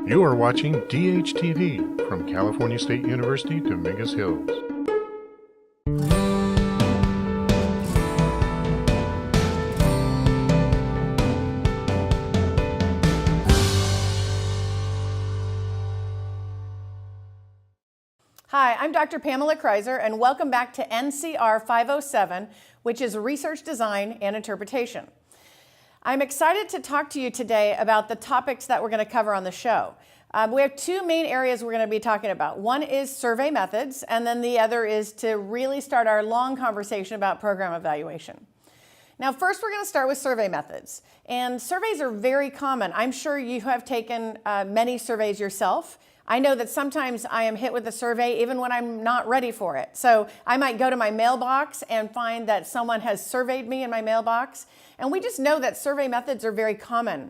You are watching DHTV from California State University, Dominguez Hills. Hi, I'm Dr. Pamela Kreiser, and welcome back to NCR 507, which is Research Design and Interpretation. I'm excited to talk to you today about the topics that we're going to cover on the show. We have two main areas we're going to be talking about. One is survey methods, and then the other is to really start our long conversation about program evaluation. Now, first we're going to start with survey methods. And surveys are very common. I'm sure you have taken many surveys yourself. I know that sometimes I am hit with a survey even when I'm not ready for it. So I might go to my mailbox and find that someone has surveyed me in my mailbox. And we just know that survey methods are very common.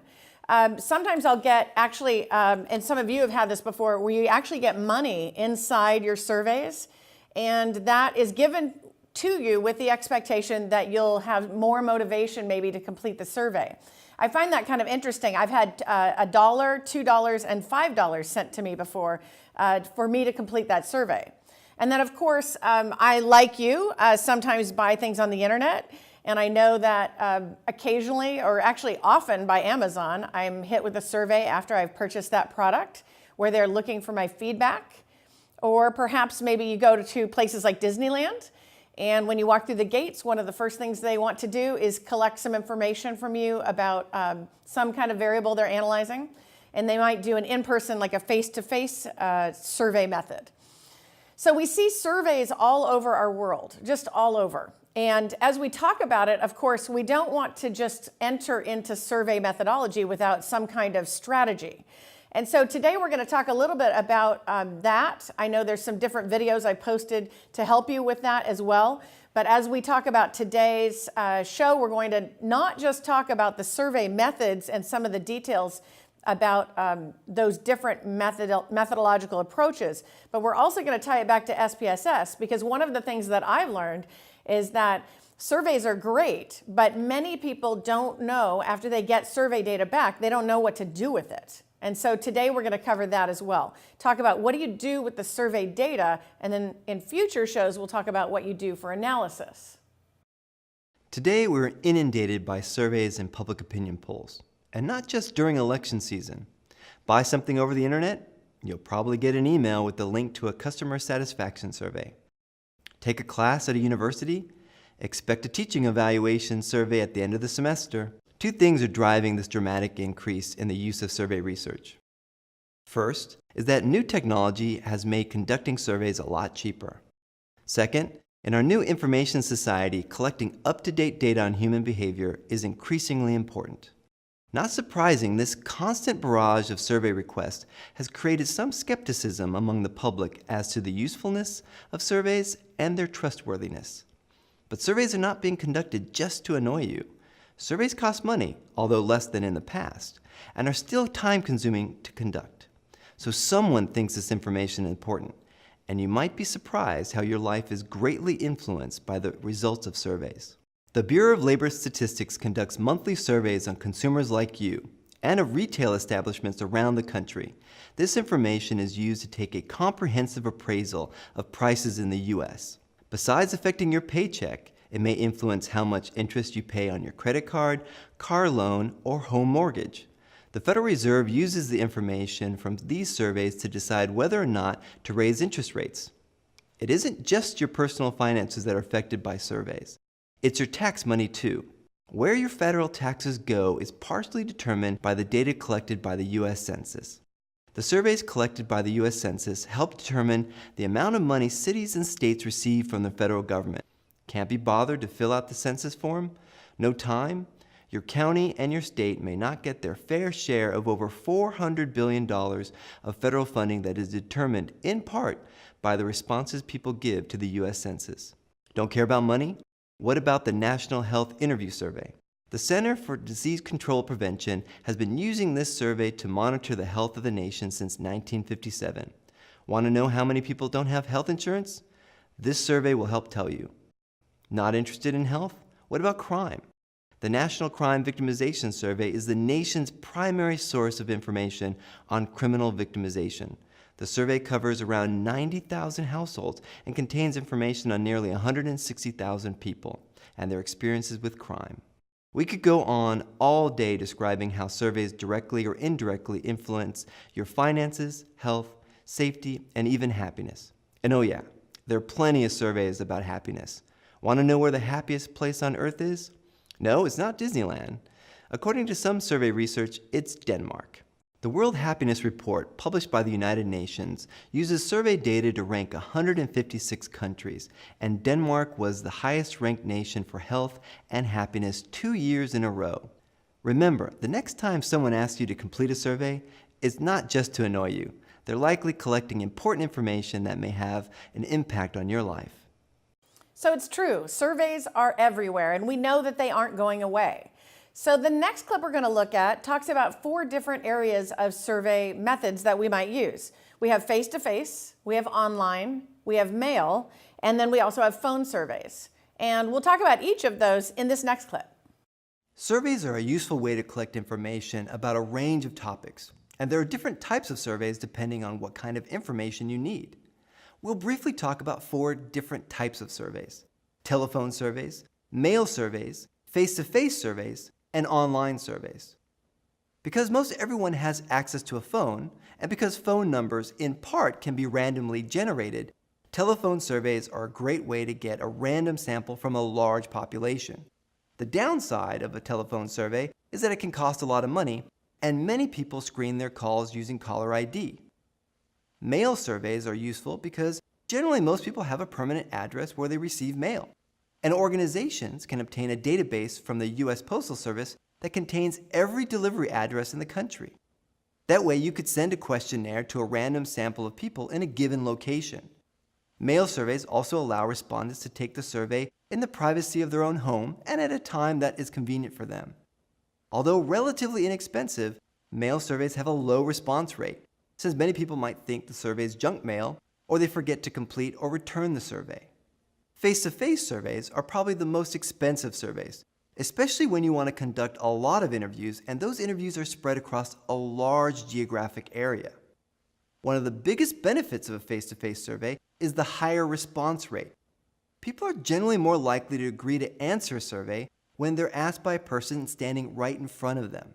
Sometimes I'll get actually, and some of you have had this before, where you actually get money inside your surveys. And that is given to you with the expectation that you'll have more motivation maybe to complete the survey. I find that kind of interesting. I've had $1, $2, and $5 sent to me before for me to complete that survey. And then, of course, I, like you, sometimes buy things on the internet. And I know that occasionally, or actually often by Amazon, I'm hit with a survey after I've purchased that product where they're looking for my feedback. Or perhaps maybe you go to places like Disneyland. And when you walk through the gates, one of the first things they want to do is collect some information from you about some kind of variable they're analyzing. And they might do an in-person, like a face-to-face survey method. So we see surveys all over our world, just all over. And as we talk about it, of course, we don't want to just enter into survey methodology without some kind of strategy. And so today we're going to talk a little bit about that. I know there's some different videos I posted to help you with that as well. But as we talk about today's show, we're going to not just talk about the survey methods and some of the details about those different methodological approaches, but we're also going to tie it back to SPSS, because one of the things that I've learned is that surveys are great, but many people don't know, after they get survey data back, they don't know what to do with it. And so today we're going to cover that as well. Talk about what do you do with the survey data, and then in future shows we'll talk about what you do for analysis. Today we're inundated by surveys and public opinion polls, and not just during election season. Buy something over the internet, you'll probably get an email with the link to a customer satisfaction survey. Take a class at a university, expect a teaching evaluation survey at the end of the semester. Two things are driving this dramatic increase in the use of survey research. First is that new technology has made conducting surveys a lot cheaper. Second, in our new information society, collecting up-to-date data on human behavior is increasingly important. Not surprising, this constant barrage of survey requests has created some skepticism among the public as to the usefulness of surveys and their trustworthiness. But surveys are not being conducted just to annoy you. Surveys cost money, although less than in the past, and are still time-consuming to conduct. So someone thinks this information is important, and you might be surprised how your life is greatly influenced by the results of surveys. The Bureau of Labor Statistics conducts monthly surveys on consumers like you and of retail establishments around the country. This information is used to take a comprehensive appraisal of prices in the U.S. Besides affecting your paycheck, it may influence how much interest you pay on your credit card, car loan, or home mortgage. The Federal Reserve uses the information from these surveys to decide whether or not to raise interest rates. It isn't just your personal finances that are affected by surveys. It's your tax money too. Where your federal taxes go is partially determined by the data collected by the U.S. Census. The surveys collected by the U.S. Census help determine the amount of money cities and states receive from the federal government. Can't be bothered to fill out the census form? No time? Your county and your state may not get their fair share of over $400 billion of federal funding that is determined in part by the responses people give to the U.S. Census. Don't care about money? What about the National Health Interview Survey? The Center for Disease Control Prevention has been using this survey to monitor the health of the nation since 1957. Want to know how many people don't have health insurance? This survey will help tell you. Not interested in health? What about crime? The National Crime Victimization Survey is the nation's primary source of information on criminal victimization. The survey covers around 90,000 households and contains information on nearly 160,000 people and their experiences with crime. We could go on all day describing how surveys directly or indirectly influence your finances, health, safety, and even happiness. And oh yeah, there are plenty of surveys about happiness. Want to know where the happiest place on earth is? No, it's not Disneyland. According to some survey research, it's Denmark. The World Happiness Report, published by the United Nations, uses survey data to rank 156 countries, and Denmark was the highest ranked nation for health and happiness 2 years in a row. Remember, the next time someone asks you to complete a survey, it's not just to annoy you. They're likely collecting important information that may have an impact on your life. So it's true, surveys are everywhere, and we know that they aren't going away. So the next clip we're going to look at talks about 4 different areas of survey methods that we might use. We have face-to-face, we have online, we have mail, and then we also have phone surveys. And we'll talk about each of those in this next clip. Surveys are a useful way to collect information about a range of topics, and there are different types of surveys depending on what kind of information you need. We'll briefly talk about 4 different types of surveys: telephone surveys, mail surveys, face-to-face surveys, and online surveys. Because most everyone has access to a phone, and because phone numbers in part can be randomly generated, telephone surveys are a great way to get a random sample from a large population. The downside of a telephone survey is that it can cost a lot of money, and many people screen their calls using caller ID. Mail surveys are useful because generally most people have a permanent address where they receive mail. And organizations can obtain a database from the U.S. Postal Service that contains every delivery address in the country. That way you could send a questionnaire to a random sample of people in a given location. Mail surveys also allow respondents to take the survey in the privacy of their own home and at a time that is convenient for them. Although relatively inexpensive, mail surveys have a low response rate, since many people might think the survey is junk mail, or they forget to complete or return the survey. Face-to-face surveys are probably the most expensive surveys, especially when you want to conduct a lot of interviews, and those interviews are spread across a large geographic area. One of the biggest benefits of a face-to-face survey is the higher response rate. People are generally more likely to agree to answer a survey when they're asked by a person standing right in front of them.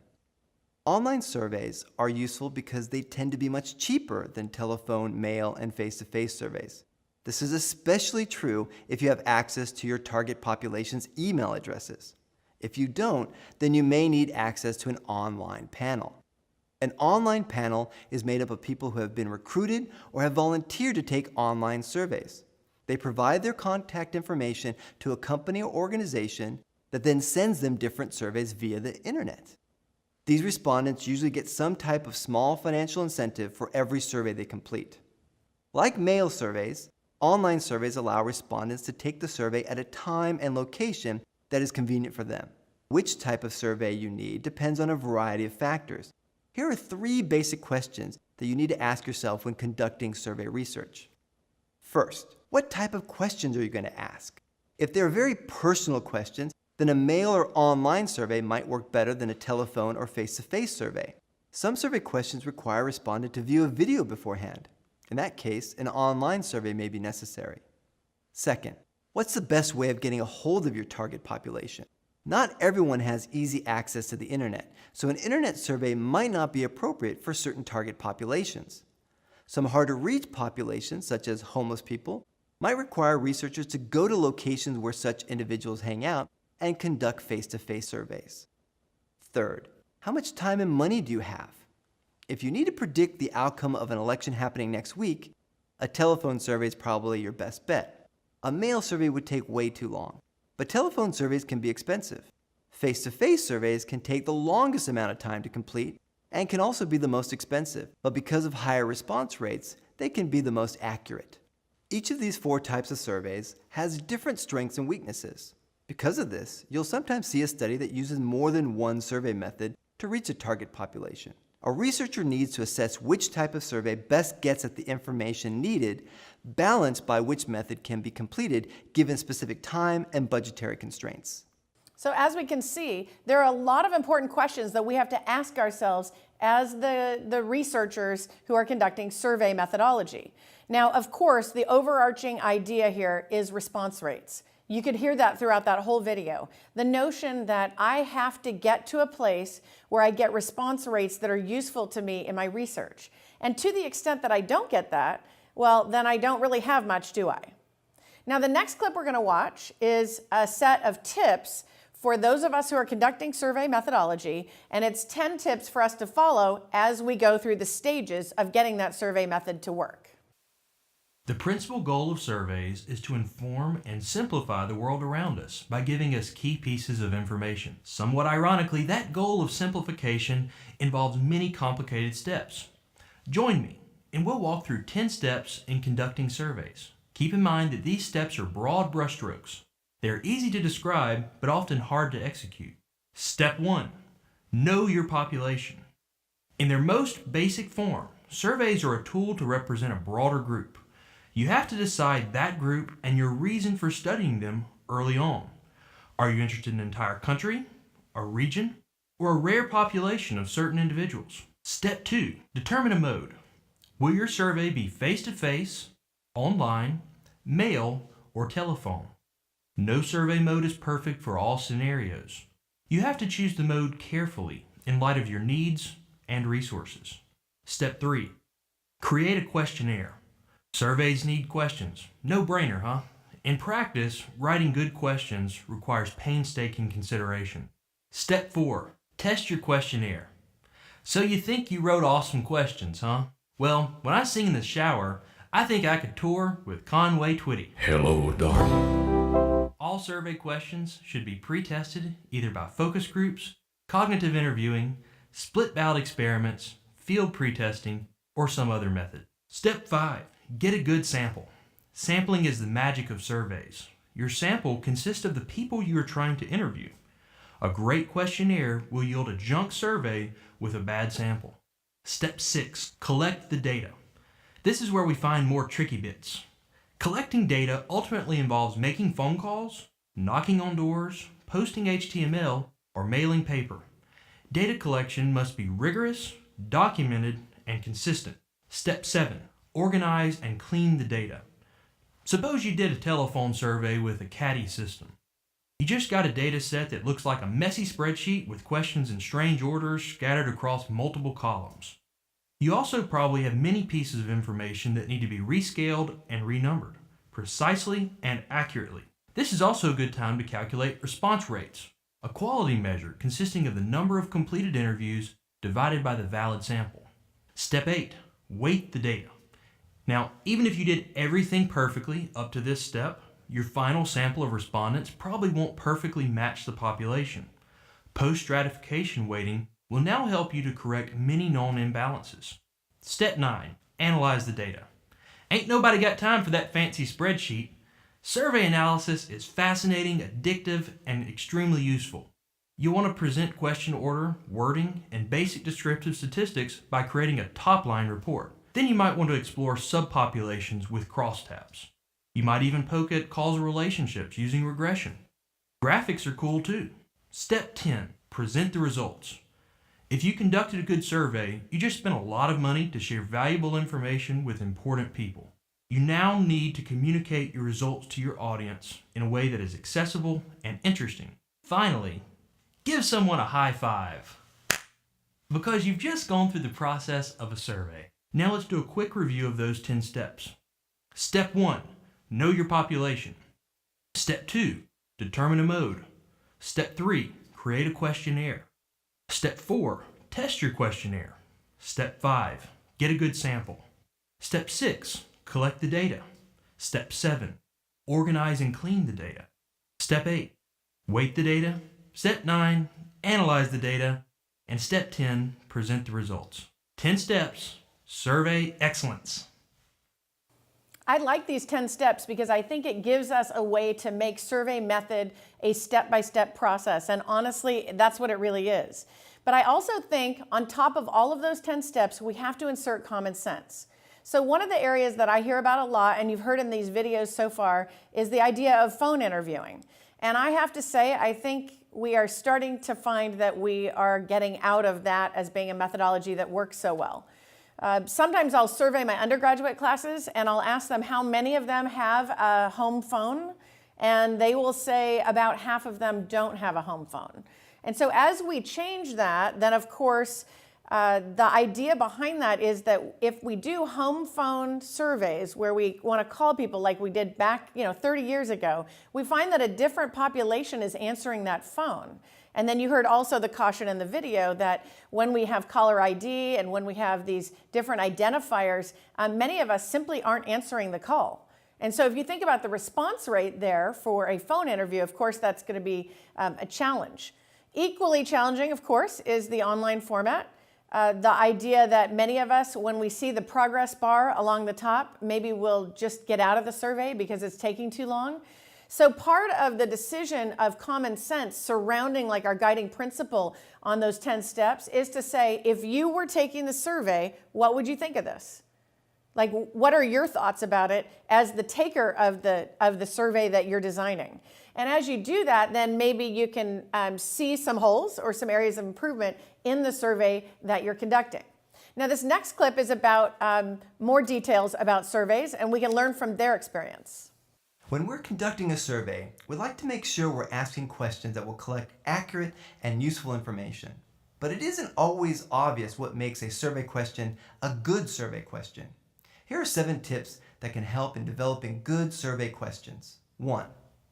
Online surveys are useful because they tend to be much cheaper than telephone, mail, and face-to-face surveys. This is especially true if you have access to your target population's email addresses. If you don't, then you may need access to an online panel. An online panel is made up of people who have been recruited or have volunteered to take online surveys. They provide their contact information to a company or organization that then sends them different surveys via the internet. These respondents usually get some type of small financial incentive for every survey they complete. Like mail surveys, online surveys allow respondents to take the survey at a time and location that is convenient for them. Which type of survey you need depends on a variety of factors. Here are 3 basic questions that you need to ask yourself when conducting survey research. First, what type of questions are you going to ask? If they're very personal questions, then a mail or online survey might work better than a telephone or face-to-face survey. Some survey questions require a respondent to view a video beforehand. In that case, an online survey may be necessary. Second, what's the best way of getting a hold of your target population? Not everyone has easy access to the internet, so an internet survey might not be appropriate for certain target populations. Some hard-to-reach populations, such as homeless people, might require researchers to go to locations where such individuals hang out and conduct face-to-face surveys. Third, how much time and money do you have? If you need to predict the outcome of an election happening next week, a telephone survey is probably your best bet. A mail survey would take way too long, but telephone surveys can be expensive. Face-to-face surveys can take the longest amount of time to complete and can also be the most expensive, but because of higher response rates, they can be the most accurate. Each of these 4 types of surveys has different strengths and weaknesses. Because of this, you'll sometimes see a study that uses more than one survey method to reach a target population. A researcher needs to assess which type of survey best gets at the information needed, balanced by which method can be completed given specific time and budgetary constraints. So as we can see, there are a lot of important questions that we have to ask ourselves as the researchers who are conducting survey methodology. Now, of course, the overarching idea here is response rates. You could hear that throughout that whole video. The notion that I have to get to a place where I get response rates that are useful to me in my research. And to the extent that I don't get that, well, then I don't really have much, do I? Now, the next clip we're going to watch is a set of tips for those of us who are conducting survey methodology, and it's 10 tips for us to follow as we go through the stages of getting that survey method to work. The principal goal of surveys is to inform and simplify the world around us by giving us key pieces of information. Somewhat ironically, that goal of simplification involves many complicated steps. Join me, and we'll walk through 10 steps in conducting surveys. Keep in mind that these steps are broad brushstrokes. They're easy to describe, but often hard to execute. Step 1. Know your population. In their most basic form, surveys are a tool to represent a broader group. You have to decide that group and your reason for studying them early on. Are you interested in an entire country, a region, or a rare population of certain individuals? Step 2. Determine a mode. Will your survey be face-to-face, online, mail, or telephone? No survey mode is perfect for all scenarios. You have to choose the mode carefully in light of your needs and resources. Step 3. Create a questionnaire. Surveys need questions. No brainer, huh? In practice, writing good questions requires painstaking consideration. Step 4. Test your questionnaire. So you think you wrote awesome questions, huh? Well, when I sing in the shower, I think I could tour with Conway Twitty. Hello, darling. All survey questions should be pre-tested either by focus groups, cognitive interviewing, split ballot experiments, field pre-testing, or some other method. Step 5. Get a good sample. Sampling is the magic of surveys. Your sample consists of the people you are trying to interview. A great questionnaire will yield a junk survey with a bad sample. Step 6. Collect the data. This is where we find more tricky bits. Collecting data ultimately involves making phone calls, knocking on doors, posting HTML, or mailing paper. Data collection must be rigorous, documented, and consistent. Step 7. Organize and clean the data. Suppose you did a telephone survey with a CADI system. You just got a data set that looks like a messy spreadsheet with questions in strange orders scattered across multiple columns. You also probably have many pieces of information that need to be rescaled and renumbered, precisely and accurately. This is also a good time to calculate response rates, a quality measure consisting of the number of completed interviews divided by the valid sample. Step 8. Weight the data. Now, even if you did everything perfectly up to this step, your final sample of respondents probably won't perfectly match the population. Post-stratification weighting will now help you to correct many known imbalances. Step 9. Analyze the data. Ain't nobody got time for that fancy spreadsheet. Survey analysis is fascinating, addictive, and extremely useful. You want to present question order, wording, and basic descriptive statistics by creating a top-line report. Then you might want to explore subpopulations with crosstabs. You might even poke at causal relationships using regression. Graphics are cool too. Step 10. Present the results. If you conducted a good survey, you just spent a lot of money to share valuable information with important people. You now need to communicate your results to your audience in a way that is accessible and interesting. Finally, give someone a high five, because you've just gone through the process of a survey. Now let's do a quick review of those 10 steps. Step 1. Know your population. Step 2. Determine a mode. Step 3. Create a questionnaire. Step 4. Test your questionnaire. Step 5. Get a good sample. Step 6. Collect the data. Step 7. Organize and clean the data. Step 8. Weight the data. Step 9. Analyze the data. And Step 10. Present the results. 10 steps. Survey excellence. I like these 10 steps because I think it gives us a way to make survey method a step-by-step process. And honestly, that's what it really is. But I also think on top of all of those 10 steps, we have to insert common sense. So one of the areas that I hear about a lot, and you've heard in these videos so far, is the idea of phone interviewing. And I have to say, I think we are starting to find that we are getting out of that as being a methodology that works so well. Sometimes I'll survey my undergraduate classes and I'll ask them how many of them have a home phone, and they will say about half of them don't have a home phone. And so as we change that, then of course, the idea behind that is that if we do home phone surveys where we want to call people like we did back 30 years ago, we find that a different population is answering that phone. And then you heard also the caution in the video that when we have caller ID and when we have these different identifiers, many of us simply aren't answering the call. And so if you think about the response rate there for a phone interview, of course, that's going to be a challenge. Equally challenging, of course, is the online format. The idea that many of us, when we see the progress bar along the top, maybe we'll just get out of the survey because it's taking too long. So part of the decision of common sense surrounding like our guiding principle on those 10 steps is to say, if you were taking the survey, what would you think of this? Like, what are your thoughts about it as the taker of the survey that you're designing? And as you do that, then maybe you can see some holes or some areas of improvement in the survey that you're conducting. Now, this next clip is about more details about surveys, and we can learn from their experience. When we're conducting a survey, we like to make sure we're asking questions that will collect accurate and useful information. But it isn't always obvious what makes a survey question a good survey question. Here are 7 tips that can help in developing good survey questions. 1.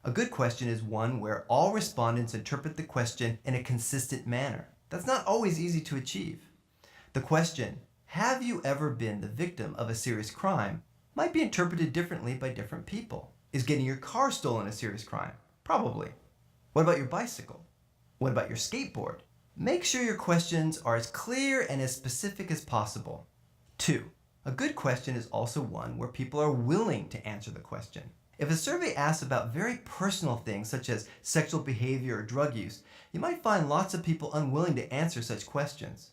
A good question is one where all respondents interpret the question in a consistent manner. That's not always easy to achieve. The question, "Have you ever been the victim of a serious crime?" might be interpreted differently by different people. Is getting your car stolen a serious crime? Probably. What about your bicycle? What about your skateboard? Make sure your questions are as clear and as specific as possible. 2. A good question is also one where people are willing to answer the question. If a survey asks about very personal things such as sexual behavior or drug use, you might find lots of people unwilling to answer such questions.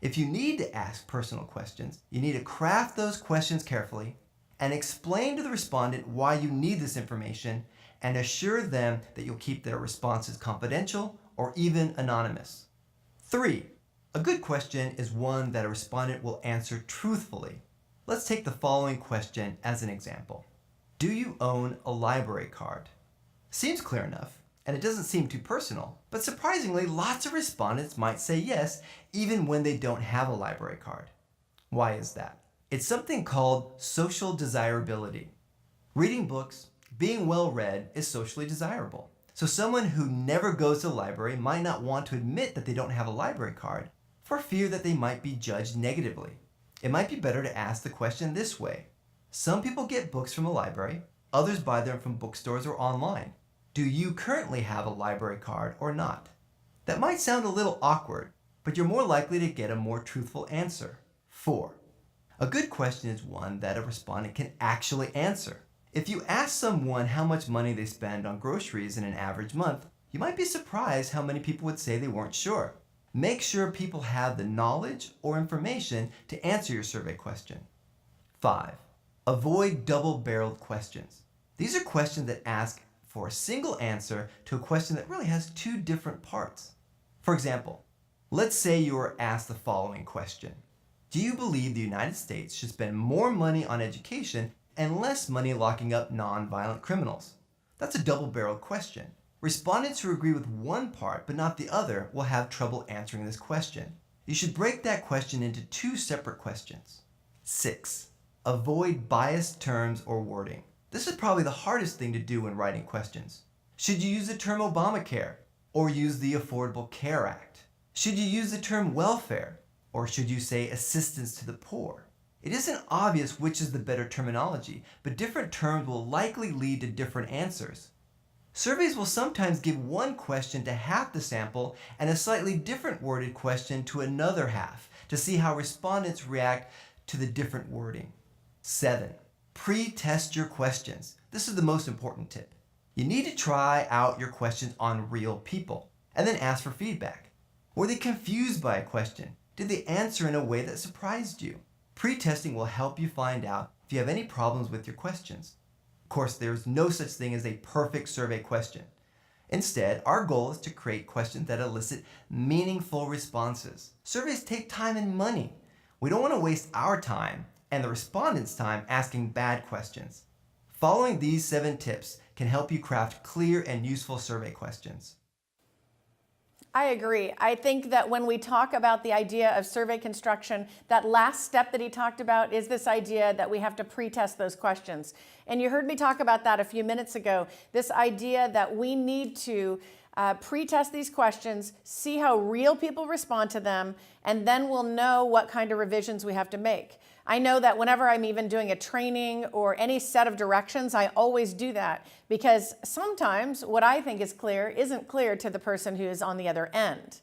If you need to ask personal questions, you need to craft those questions carefully and explain to the respondent why you need this information and assure them that you'll keep their responses confidential or even anonymous. 3. A good question is one that a respondent will answer truthfully. Let's take the following question as an example. Do you own a library card? Seems clear enough, and it doesn't seem too personal, but surprisingly, lots of respondents might say yes, even when they don't have a library card. Why is that? It's something called social desirability. Reading books, being well read, is socially desirable. So someone who never goes to the library might not want to admit that they don't have a library card for fear that they might be judged negatively. It might be better to ask the question this way. Some people get books from the library, others buy them from bookstores or online. Do you currently have a library card or not? That might sound a little awkward, but you're more likely to get a more truthful answer. 4. A good question is one that a respondent can actually answer. If you ask someone how much money they spend on groceries in an average month, you might be surprised how many people would say they weren't sure. Make sure people have the knowledge or information to answer your survey question. 5. Avoid double-barreled questions. These are questions that ask for a single answer to a question that really has 2 different parts. For example, let's say you are asked the following question. Do you believe the United States should spend more money on education and less money locking up non-violent criminals? That's a double-barreled question. Respondents who agree with one part but not the other will have trouble answering this question. You should break that question into 2 separate questions. 6. Avoid biased terms or wording. This is probably the hardest thing to do when writing questions. Should you use the term Obamacare or use the Affordable Care Act? Should you use the term welfare or should you say assistance to the poor? It isn't obvious which is the better terminology, but different terms will likely lead to different answers. Surveys will sometimes give one question to half the sample and a slightly different worded question to another half to see how respondents react to the different wording. 7. Pre-test your questions. This is the most important tip. You need to try out your questions on real people and then ask for feedback. Were they confused by a question? Did they answer in a way that surprised you? Pre-testing will help you find out if you have any problems with your questions. Of course, there's no such thing as a perfect survey question. Instead, our goal is to create questions that elicit meaningful responses. Surveys take time and money. We don't want to waste our time and the respondents' time asking bad questions. Following these 7 tips can help you craft clear and useful survey questions. I agree. I think that when we talk about the idea of survey construction, that last step that he talked about is this idea that we have to pre-test those questions. And you heard me talk about that a few minutes ago, this idea that we need to pre-test these questions, see how real people respond to them, and then we'll know what kind of revisions we have to make. I know that whenever I'm even doing a training or any set of directions, I always do that because sometimes what I think is clear isn't clear to the person who is on the other end.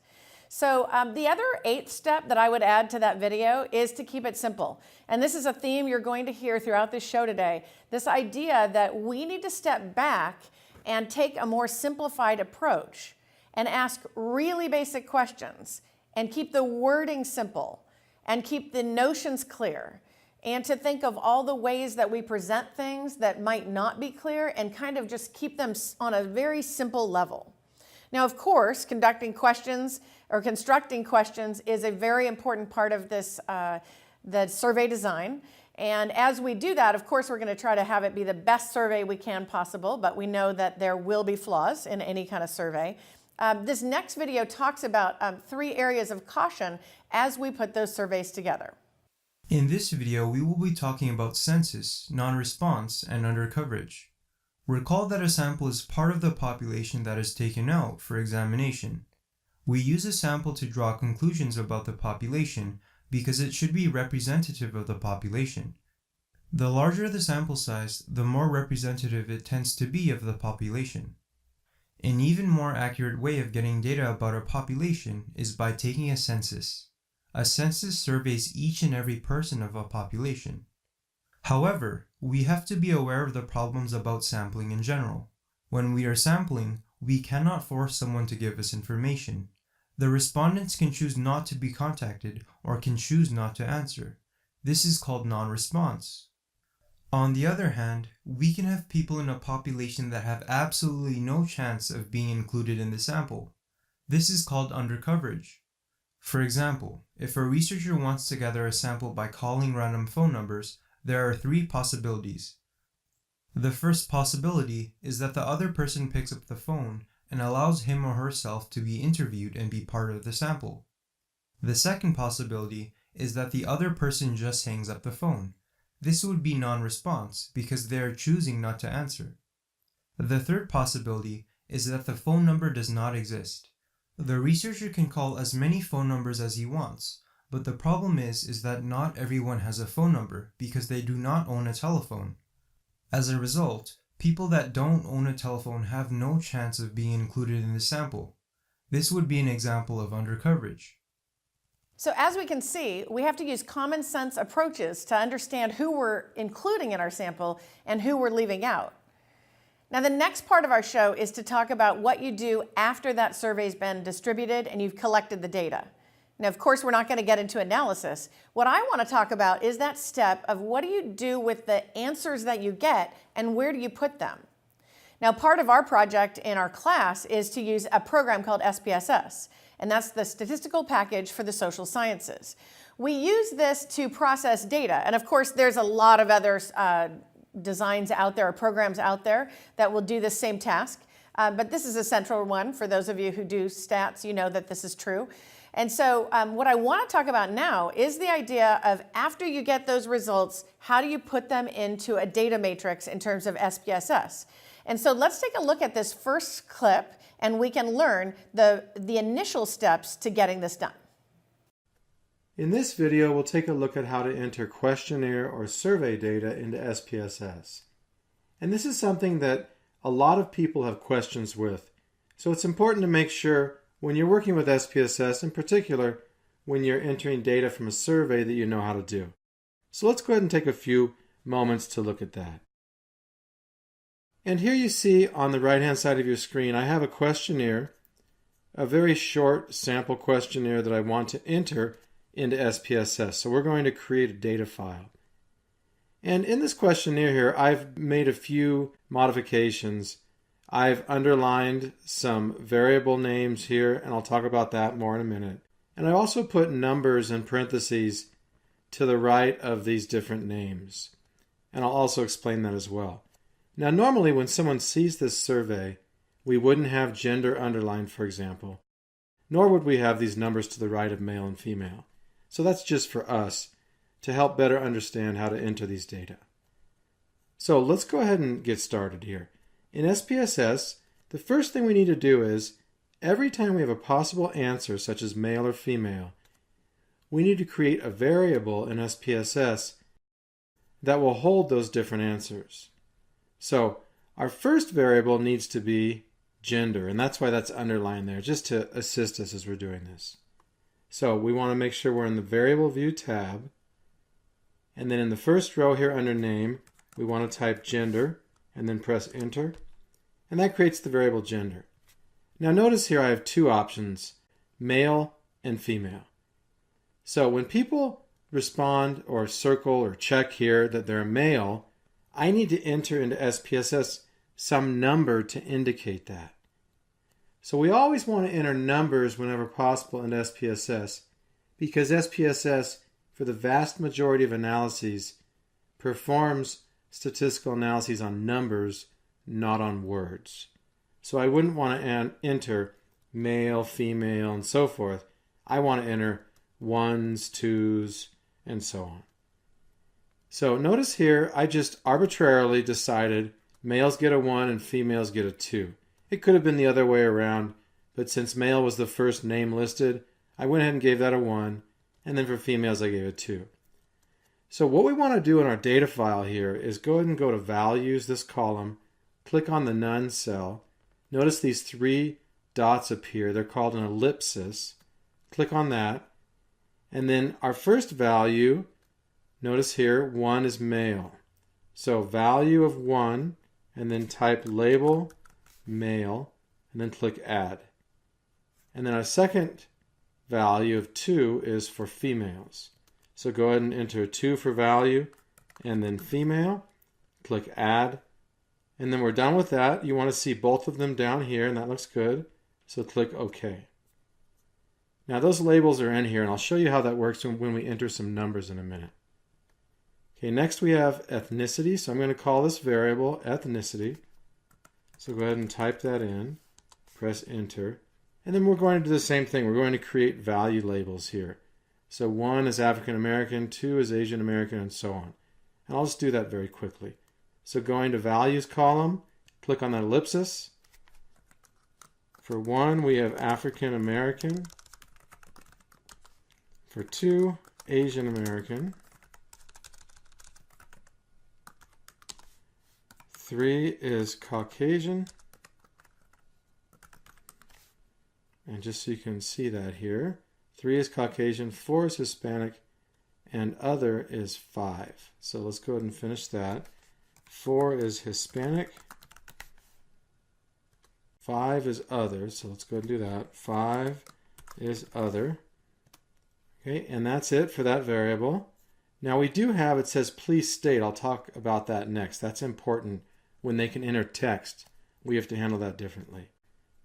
So the other 8th step that I would add to that video is to keep it simple. And this is a theme you're going to hear throughout this show today. This idea that we need to step back and take a more simplified approach and ask really basic questions and keep the wording simple and keep the notions clear, and to think of all the ways that we present things that might not be clear and kind of just keep them on a very simple level. Now, of course, conducting questions or constructing questions is a very important part of this, the survey design. And as we do that, of course, we're going to try to have it be the best survey we can possible, but we know that there will be flaws in any kind of survey. This next video talks about 3 areas of caution as we put those surveys together. In this video, we will be talking about census, non-response, and undercoverage. Recall that a sample is part of the population that is taken out for examination. We use a sample to draw conclusions about the population because it should be representative of the population. The larger the sample size, the more representative it tends to be of the population. An even more accurate way of getting data about a population is by taking a census. A census surveys each and every person of a population. However, we have to be aware of the problems about sampling in general. When we are sampling, we cannot force someone to give us information. The respondents can choose not to be contacted or can choose not to answer. This is called non-response. On the other hand, we can have people in a population that have absolutely no chance of being included in the sample. This is called undercoverage. For example, if a researcher wants to gather a sample by calling random phone numbers, there are 3 possibilities. The first possibility is that the other person picks up the phone and allows him or herself to be interviewed and be part of the sample. The second possibility is that the other person just hangs up the phone. This would be non-response because they are choosing not to answer. The third possibility is that the phone number does not exist. The researcher can call as many phone numbers as he wants, but the problem is that not everyone has a phone number because they do not own a telephone. As a result, people that don't own a telephone have no chance of being included in the sample. This would be an example of undercoverage. So as we can see, we have to use common sense approaches to understand who we're including in our sample and who we're leaving out. Now, the next part of our show is to talk about what you do after that survey's been distributed and you've collected the data. Now, of course, we're not going to get into analysis. What I want to talk about is that step of what do you do with the answers that you get and where do you put them? Now, part of our project in our class is to use a program called SPSS, and that's the Statistical Package for the Social Sciences. We use this to process data, and of course, there's a lot of other designs out there or programs out there that will do the same task, but this is a central one. For those of you who do stats, you know that this is true. And so what I want to talk about now is the idea of after you get those results, how do you put them into a data matrix in terms of SPSS? And so let's take a look at this first clip and we can learn the initial steps to getting this done. In this video, we'll take a look at how to enter questionnaire or survey data into SPSS. And this is something that a lot of people have questions with. So it's important to make sure when you're working with SPSS, in particular, when you're entering data from a survey, that you know how to do. So let's go ahead and take a few moments to look at that. And here you see on the right-hand side of your screen, I have a questionnaire, a very short sample questionnaire that I want to enter into SPSS. So we're going to create a data file. And in this questionnaire here, I've made a few modifications. I've underlined some variable names here, and I'll talk about that more in a minute. And I also put numbers in parentheses to the right of these different names. And I'll also explain that as well. Now, normally when someone sees this survey, we wouldn't have gender underlined, for example, nor would we have these numbers to the right of male and female. So that's just for us to help better understand how to enter these data. So let's go ahead and get started here. In SPSS, the first thing we need to do is, every time we have a possible answer, such as male or female, we need to create a variable in SPSS that will hold those different answers. So our first variable needs to be gender, and that's why that's underlined there, just to assist us as we're doing this. So we want to make sure we're in the Variable View tab, and then in the first row here under Name, we want to type gender, and then press Enter, and that creates the variable gender. Now notice here I have two options, male and female. So when people respond or circle or check here that they're a male, I need to enter into SPSS some number to indicate that. So we always want to enter numbers whenever possible into SPSS, because SPSS, for the vast majority of analyses, performs statistical analyses on numbers, not on words. So I wouldn't want to enter male, female, and so forth. I want to enter ones, twos, and so on. So notice here, I just arbitrarily decided males get a 1 and females get a 2. It could have been the other way around, but since male was the first name listed, I went ahead and gave that a 1, and then for females I gave a 2. So what we want to do in our data file here is go ahead and go to Values, this column, click on the None cell. Notice these 3 dots appear. They're called an ellipsis. Click on that. And then our first value, notice here, 1 is male. So value of 1, and then type label male, and then click Add. And then our second value of 2 is for females. So go ahead and enter 2 for value, and then female, click Add. And then we're done with that. You want to see both of them down here, and that looks good. So click OK. Now those labels are in here, and I'll show you how that works when we enter some numbers in a minute. Okay, next we have ethnicity. So I'm going to call this variable ethnicity. So go ahead and type that in, press Enter. And then we're going to do the same thing. We're going to create value labels here. So 1 is African American, 2 is Asian American, and so on. And I'll just do that very quickly. So going to Values column, click on that ellipsis. For 1, we have African American. For 2, Asian American. 3 is Caucasian. And just so you can see that here, 3 is Caucasian, 4 is Hispanic, and other is 5. So let's go ahead and finish that. 4 is Hispanic, 5 is other, so let's go ahead and do that. 5 is other. Okay, and that's it for that variable. Now we do have, it says please state. I'll talk about that next. That's important. When they can enter text, we have to handle that differently.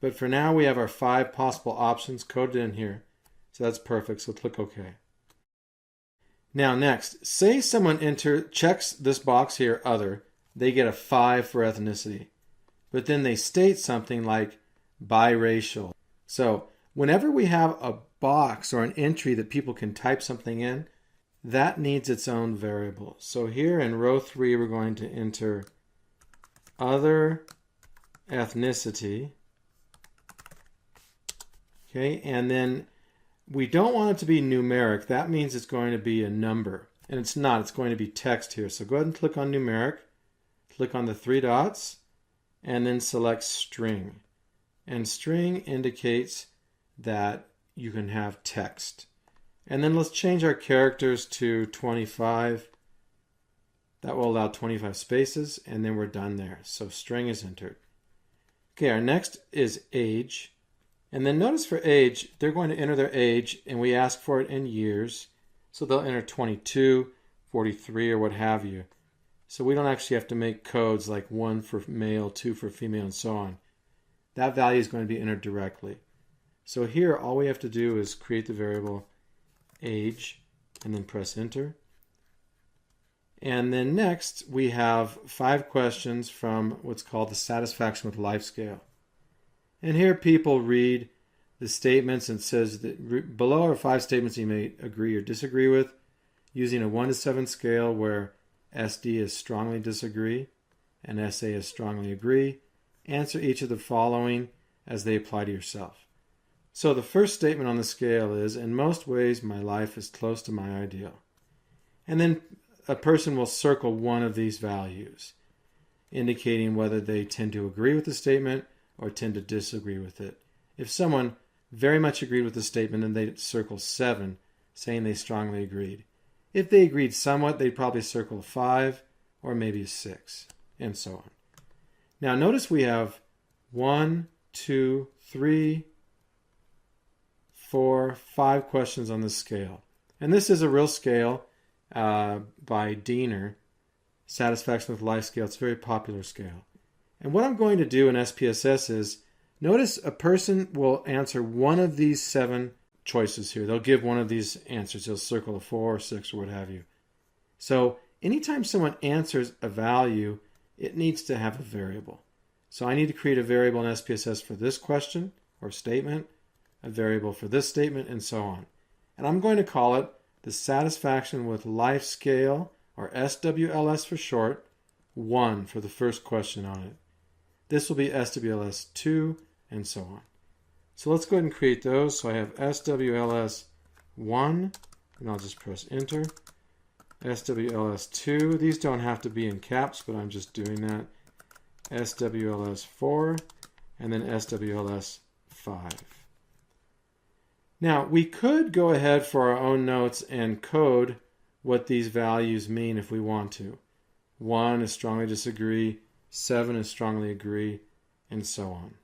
But for now, we have our 5 possible options coded in here. So that's perfect, so click OK. Now next, say someone checks this box here, other, they get a 5 for ethnicity. But then they state something like biracial. So whenever we have a box or an entry that people can type something in, that needs its own variable. So here in row 3, we're going to enter other ethnicity. Okay, and then we don't want it to be numeric. That means it's going to be a number. And it's not. It's going to be text here. So go ahead and click on numeric. Click on the 3 dots. And then select string. And string indicates that you can have text. And then let's change our characters to 25. That will allow 25 spaces. And then we're done there. So string is entered. Okay, our next is age. And then notice for age, they're going to enter their age, and we ask for it in years. So they'll enter 22, 43, or what have you. So we don't actually have to make codes like 1 for male, 2 for female, and so on. That value is going to be entered directly. So here, all we have to do is create the variable age and then press enter. And then next, we have 5 questions from what's called the satisfaction with life scale. And here people read the statements and it says that below are 5 statements you may agree or disagree with using a 1 to 7 scale where SD is strongly disagree and SA is strongly agree. Answer each of the following as they apply to yourself. So the first statement on the scale is, in most ways, my life is close to my ideal. And then a person will circle one of these values, indicating whether they tend to agree with the statement or tend to disagree with it. If someone very much agreed with the statement, then they'd circle 7, saying they strongly agreed. If they agreed somewhat, they'd probably circle a 5 or maybe a 6, and so on. Now notice we have 1, 2, 3, 4, 5 questions on the scale. And this is a real scale by Diener, Satisfaction with Life Scale. It's a very popular scale. And what I'm going to do in SPSS is, notice a person will answer one of these 7 choices here. They'll give one of these answers. They'll circle a 4 or 6 or what have you. So anytime someone answers a value, it needs to have a variable. So I need to create a variable in SPSS for this question or statement, a variable for this statement, and so on. And I'm going to call it the Satisfaction with Life Scale, or SWLS for short, 1 for the first question on it. This will be SWLS 2, and so on. So let's go ahead and create those. So I have SWLS 1, and I'll just press enter. SWLS 2, these don't have to be in caps, but I'm just doing that. SWLS 4, and then SWLS 5. Now, we could go ahead for our own notes and code what these values mean if we want to. 1 is strongly disagree, 7 is strongly agree, and so on.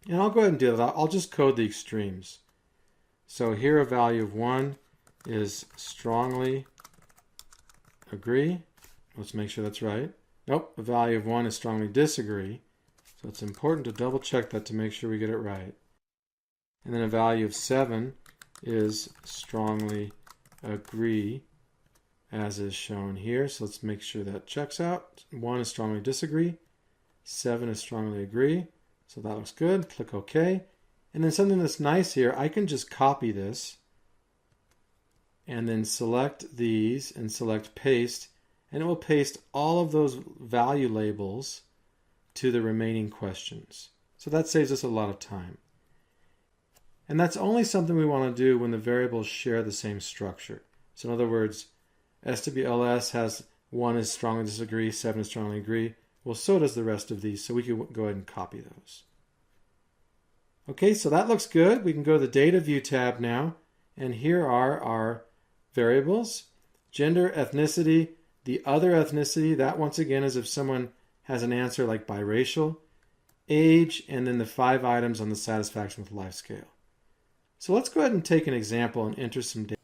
And I'll go ahead and do that. I'll just code the extremes. So here a value of 1 is strongly agree. Let's make sure that's right. Nope, a value of 1 is strongly disagree. So it's important to double check that to make sure we get it right. And then a value of 7 is strongly agree, as is shown here. So let's make sure that checks out. 1 is strongly disagree. 7 is strongly agree. So that looks good. Click OK. And then something that's nice here, I can just copy this and then select these and select paste, and it will paste all of those value labels to the remaining questions. So that saves us a lot of time. And that's only something we want to do when the variables share the same structure. So in other words, SWLS has 1 is strongly disagree, 7 is strongly agree. Well, so does the rest of these, so we can go ahead and copy those. Okay, so that looks good. We can go to the Data View tab now, and here are our variables. Gender, ethnicity, the other ethnicity, that once again is if someone has an answer like biracial, age, and then the 5 items on the Satisfaction with Life scale. So let's go ahead and take an example and enter some data.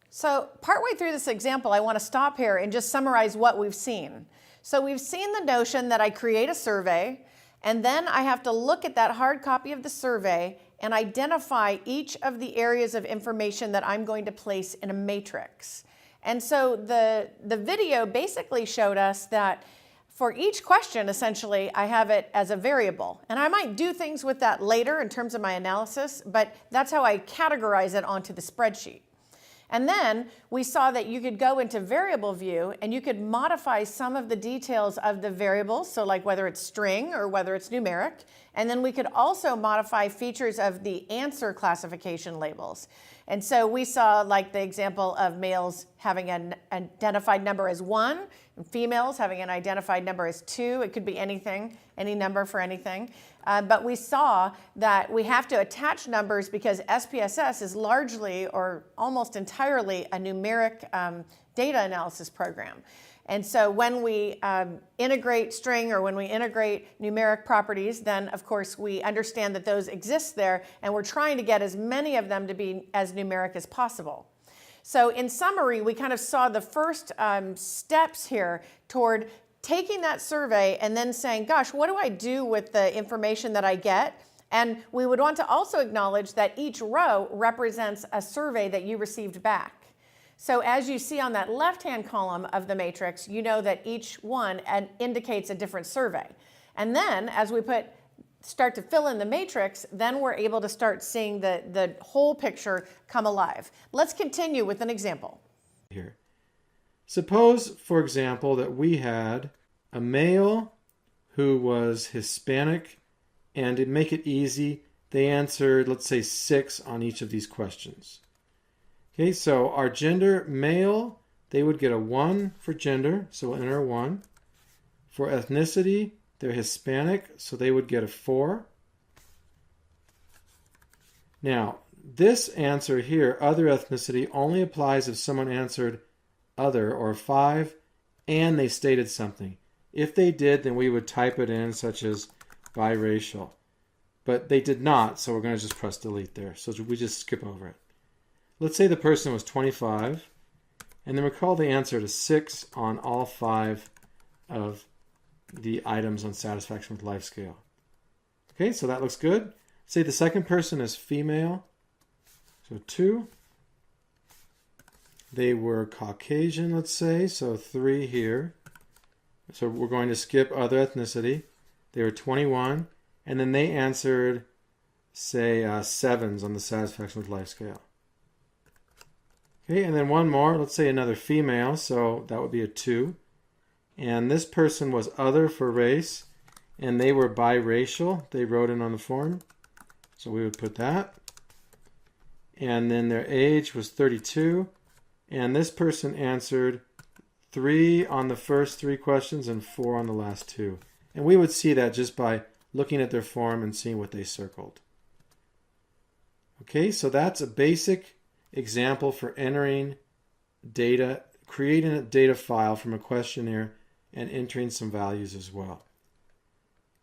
So partway through this example, I want to stop here and just summarize what we've seen. So we've seen the notion that I create a survey, and then I have to look at that hard copy of the survey and identify each of the areas of information that I'm going to place in a matrix. And so the video basically showed us that for each question, essentially, I have it as a variable. And I might do things with that later in terms of my analysis, but that's how I categorize it onto the spreadsheet. And then we saw that you could go into variable view and you could modify some of the details of the variables, so like whether it's string or whether it's numeric. And then we could also modify features of the answer classification labels. And so we saw like the example of males having an identified number as 1, and females having an identified number as 2. It could be anything, any number for anything. But we saw that we have to attach numbers because SPSS is largely or almost entirely a numeric data analysis program. And so when we integrate string or when we integrate numeric properties, then of course we understand that those exist there, and we're trying to get as many of them to be as numeric as possible. So in summary, we kind of saw the first steps here toward taking that survey and then saying, gosh, what do I do with the information that I get? And we would want to also acknowledge that each row represents a survey that you received back. So as you see on that left-hand column of the matrix, you know that each one indicates a different survey. And then as we start to fill in the matrix, then we're able to start seeing the whole picture come alive. Let's continue with an example. Here. Suppose, for example, that we had a male who was Hispanic, and to make it easy, they answered, let's say, 6 on each of these questions. Okay, so our gender, male, they would get a 1 for gender, so we'll enter a 1. For ethnicity, they're Hispanic, so they would get a 4. Now, this answer here, other ethnicity, only applies if someone answered other or 5 and they stated something. If they did, then we would type it in, such as biracial. But they did not, so we're going to just press delete there. So we just skip over it. Let's say the person was 25, and then recall they answered a 6 on all 5 of the items on satisfaction with life scale. Okay, so that looks good. Say the second person is female, so 2. They were Caucasian, let's say, so 3 here. So we're going to skip other ethnicity. They were 21, and then they answered, say, 7s on the satisfaction with life scale. Okay, and then one more, let's say another female, so that would be a 2. And this person was other for race, and they were biracial. They wrote in on the form, so we would put that. And then their age was 32. And this person answered 3 on the first 3 questions and 4 on the last 2. And we would see that just by looking at their form and seeing what they circled. Okay, so that's a basic example for entering data, creating a data file from a questionnaire and entering some values as well.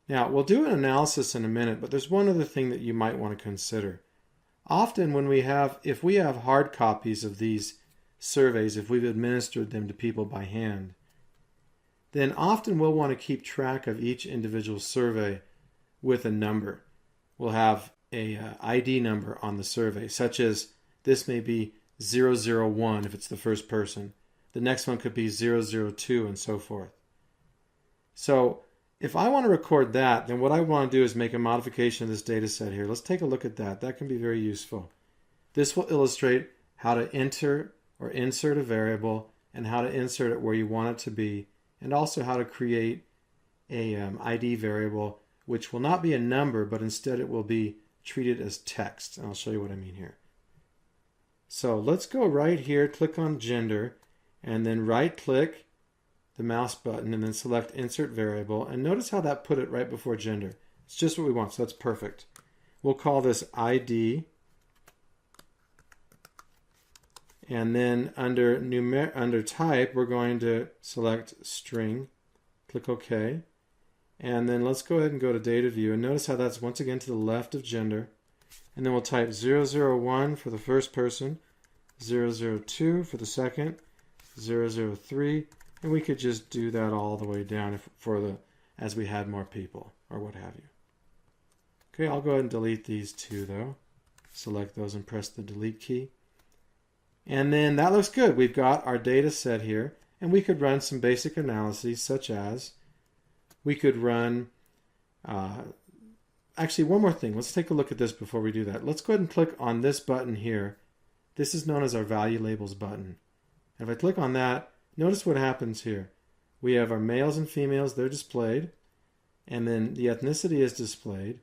Now, we'll do an analysis in a minute, but there's one other thing that you might want to consider. Often if we have hard copies of these surveys, if we've administered them to people by hand, then often we'll want to keep track of each individual survey with a number. We'll have a ID number on the survey, such as this may be 001 if it's the first person. The next one could be 002 and so forth. So if I want to record that, then what I want to do is make a modification of this data set here. Let's take a look at that. That can be very useful. This will illustrate how to enter or insert a variable and how to insert it where you want it to be, and also how to create a ID variable which will not be a number, but instead it will be treated as text. And I'll show you what I mean here. So let's go right here, click on gender, and then right click the mouse button and then select insert variable, and notice how that put it right before gender. It's just what we want, so that's perfect. We'll call this ID, and then under type we're going to select string, click OK, and then let's go ahead and go to data view, and notice how that's once again to the left of gender, and then we'll type 001 for the first person, 002 for the second, 003, and we could just do that all the way down as we had more people or what have you. Okay, I'll go ahead and delete these 2 though. Select those and press the delete key. And then that looks good. We've got our data set here, and we could run some basic analyses, such as we could run, actually one more thing. Let's take a look at this before we do that. Let's go ahead and click on this button here. This is known as our value labels button. And if I click on that, notice what happens here. We have our males and females, they're displayed, and then the ethnicity is displayed.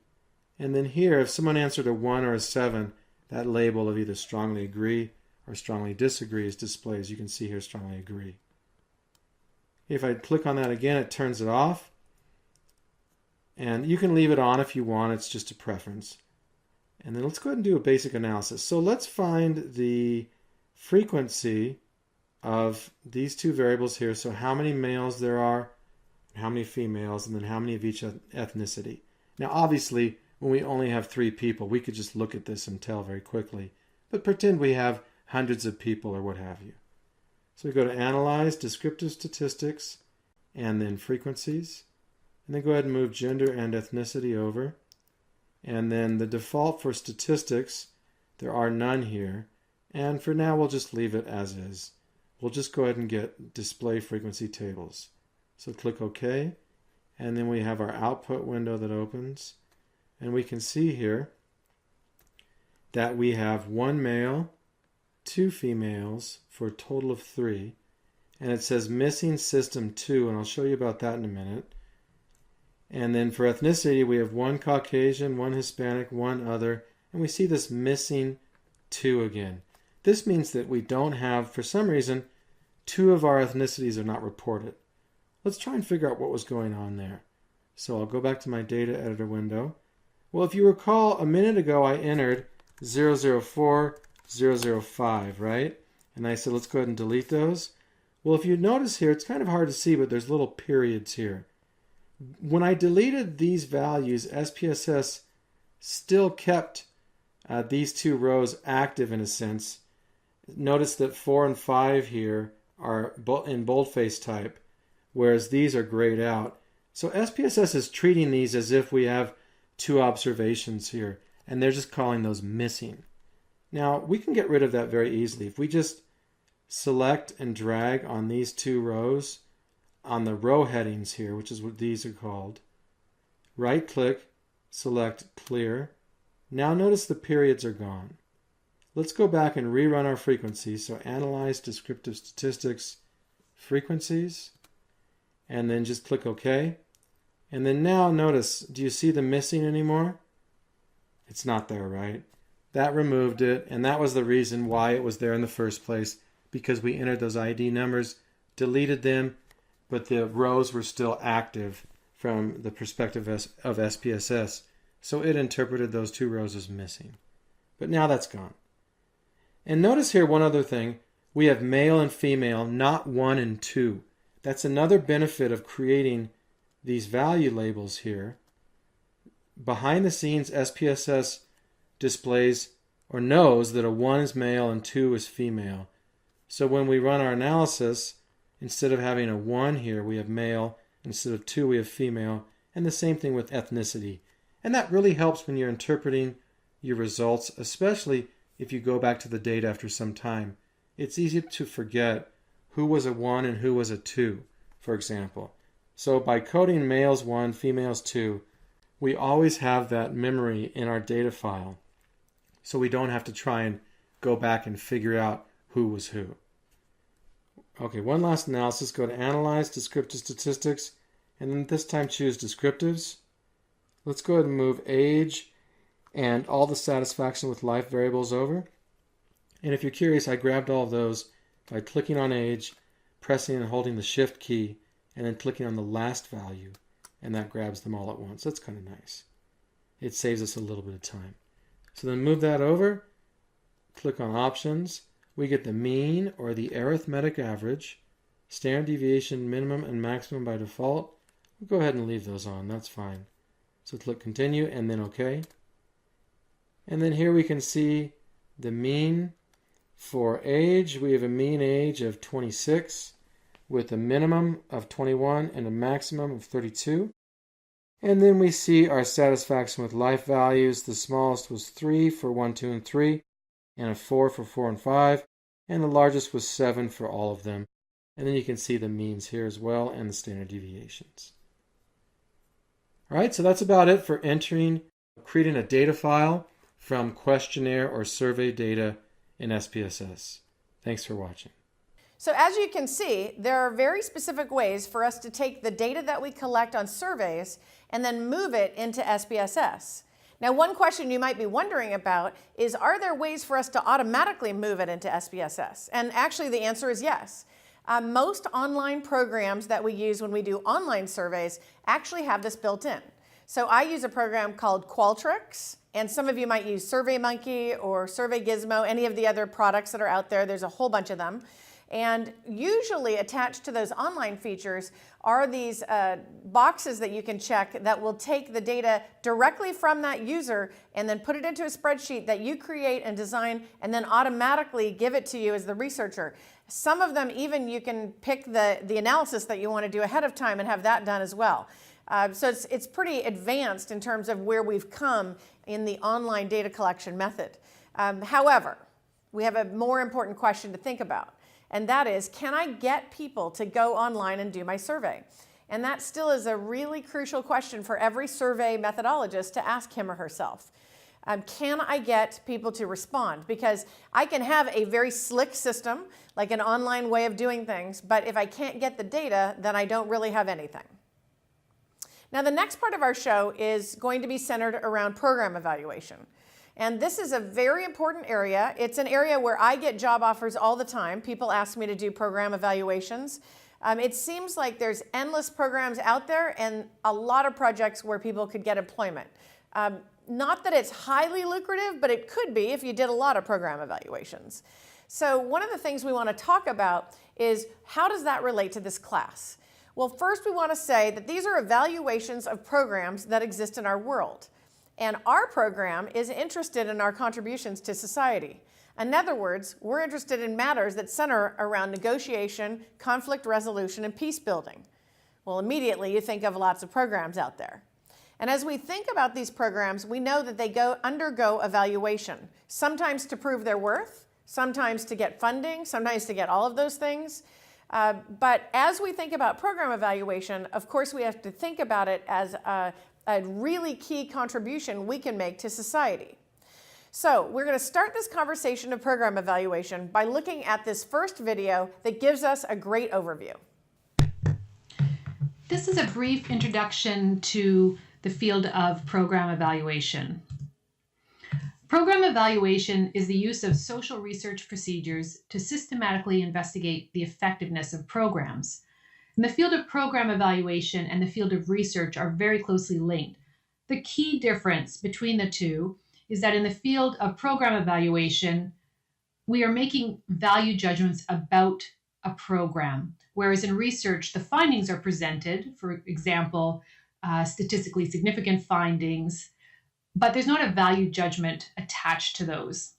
And then here, if someone answered a 1 or a 7, that label of either strongly agree or strongly disagree is displayed. As you can see here, strongly agree. If I click on that again, it turns it off. And you can leave it on if you want, it's just a preference. And then let's go ahead and do a basic analysis. So let's find the frequency of these 2 variables here. So how many males there are, how many females, and then how many of each ethnicity. Now obviously, when we only have 3 people, we could just look at this and tell very quickly. But pretend we have hundreds of people or what have you. So we go to Analyze, Descriptive Statistics, and then Frequencies. And then go ahead and move Gender and Ethnicity over. And then the default for statistics, there are none here. And for now, we'll just leave it as is. We'll just go ahead and get Display Frequency Tables. So click OK. And then we have our output window that opens. And we can see here that we have 1 male, 2 females for a total of 3. And it says missing system 2, and I'll show you about that in a minute. And then for ethnicity, we have 1 Caucasian, 1 Hispanic, 1 other, and we see this missing 2 again. This means that we don't have, for some reason, 2 of our ethnicities are not reported. Let's try and figure out what was going on there. So I'll go back to my data editor window. Well, if you recall, a minute ago I entered 004, 005, right? And I said, let's go ahead and delete those. Well, if you notice here, it's kind of hard to see, but there's little periods here. When I deleted these values, SPSS still kept these 2 rows active in a sense. Notice that 4 and 5 here are in boldface type, whereas these are grayed out. So SPSS is treating these as if we have 2 observations here, and they're just calling those missing. Now, we can get rid of that very easily. If we just select and drag on these 2 rows, on the row headings here, which is what these are called, right-click, select Clear. Now notice the periods are gone. Let's go back and rerun our frequencies. So Analyze, Descriptive Statistics, Frequencies, and then just click OK. And then now notice, do you see the missing anymore? It's not there, right? That removed it, and that was the reason why it was there in the first place, because we entered those ID numbers, deleted them, but the rows were still active from the perspective of SPSS. So it interpreted those 2 rows as missing. But now that's gone. And notice here one other thing. We have male and female, not 1 and 2. That's another benefit of creating these value labels here. Behind the scenes, SPSS displays or knows that a 1 is male and 2 is female. So when we run our analysis, instead of having a 1 here, we have male. Instead of 2, we have female. And the same thing with ethnicity. And that really helps when you're interpreting your results, especially if you go back to the data after some time. It's easy to forget who was a 1 and who was a 2, for example. So by coding males 1, females 2, we always have that memory in our data file. So we don't have to try and go back and figure out who was who. Okay, one last analysis. Go to Analyze, Descriptive Statistics, and then this time choose Descriptives. Let's go ahead and move age and all the satisfaction with life variables over. And if you're curious, I grabbed all of those by clicking on age, pressing and holding the Shift key, and then clicking on the last value, and that grabs them all at once. That's kind of nice. It saves us a little bit of time. So then move that over, click on Options. We get the mean or the arithmetic average, standard deviation minimum and maximum by default. We'll go ahead and leave those on, that's fine. So click Continue and then OK. And then here we can see the mean for age. We have a mean age of 26 with a minimum of 21 and a maximum of 32. And then we see our satisfaction with life values. The smallest was 3 for 1, 2, and 3, and a 4 for 4 and 5, and the largest was 7 for all of them. And then you can see the means here as well and the standard deviations. All right, so that's about it for creating a data file from questionnaire or survey data in SPSS. Thanks for watching. So as you can see, there are very specific ways for us to take the data that we collect on surveys and then move it into SPSS. Now, one question you might be wondering about is, are there ways for us to automatically move it into SPSS? And actually the answer is yes. Most online programs that we use when we do online surveys actually have this built in. So I use a program called Qualtrics, and some of you might use SurveyMonkey or SurveyGizmo, any of the other products that are out there. There's a whole bunch of them. And usually attached to those online features are these boxes that you can check that will take the data directly from that user and then put it into a spreadsheet that you create and design and then automatically give it to you as the researcher. Some of them even you can pick the analysis that you want to do ahead of time and have that done as well. So it's pretty advanced in terms of where we've come in the online data collection method. However, we have a more important question to think about. And that is, can I get people to go online and do my survey? And that still is a really crucial question for every survey methodologist to ask him or herself. Can I get people to respond? Because I can have a very slick system, like an online way of doing things, but if I can't get the data, then I don't really have anything. Now, the next part of our show is going to be centered around program evaluation. And this is a very important area. It's an area where I get job offers all the time. People ask me to do program evaluations. It seems like there's endless programs out there and a lot of projects where people could get employment. Not that it's highly lucrative, but it could be if you did a lot of program evaluations. So one of the things we want to talk about is how does that relate to this class? Well, first we want to say that these are evaluations of programs that exist in our world. And our program is interested in our contributions to society. In other words, we're interested in matters that center around negotiation, conflict resolution, and peace building. Well, immediately you think of lots of programs out there. And as we think about these programs, we know that they undergo evaluation, sometimes to prove their worth, sometimes to get funding, sometimes to get all of those things. But as we think about program evaluation, of course, we have to think about it as a really key contribution we can make to society. So we're going to start this conversation of program evaluation by looking at this first video that gives us a great overview. This is a brief introduction to the field of program evaluation. Program evaluation is the use of social research procedures to systematically investigate the effectiveness of programs. And the field of program evaluation and the field of research are very closely linked. The key difference between the two is that in the field of program evaluation, we are making value judgments about a program, whereas in research, the findings are presented, for example, statistically significant findings, but there's not a value judgment attached to those.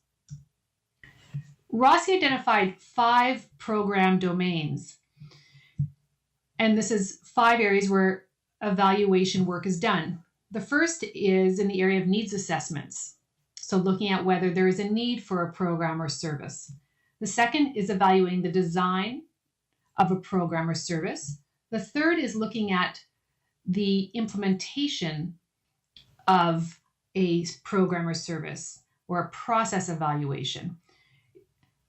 Rossi identified 5 program domains. And this is 5 areas where evaluation work is done. The first is in the area of needs assessments. So looking at whether there is a need for a program or service. The second is evaluating the design of a program or service. The third is looking at the implementation of a program or service or a process evaluation.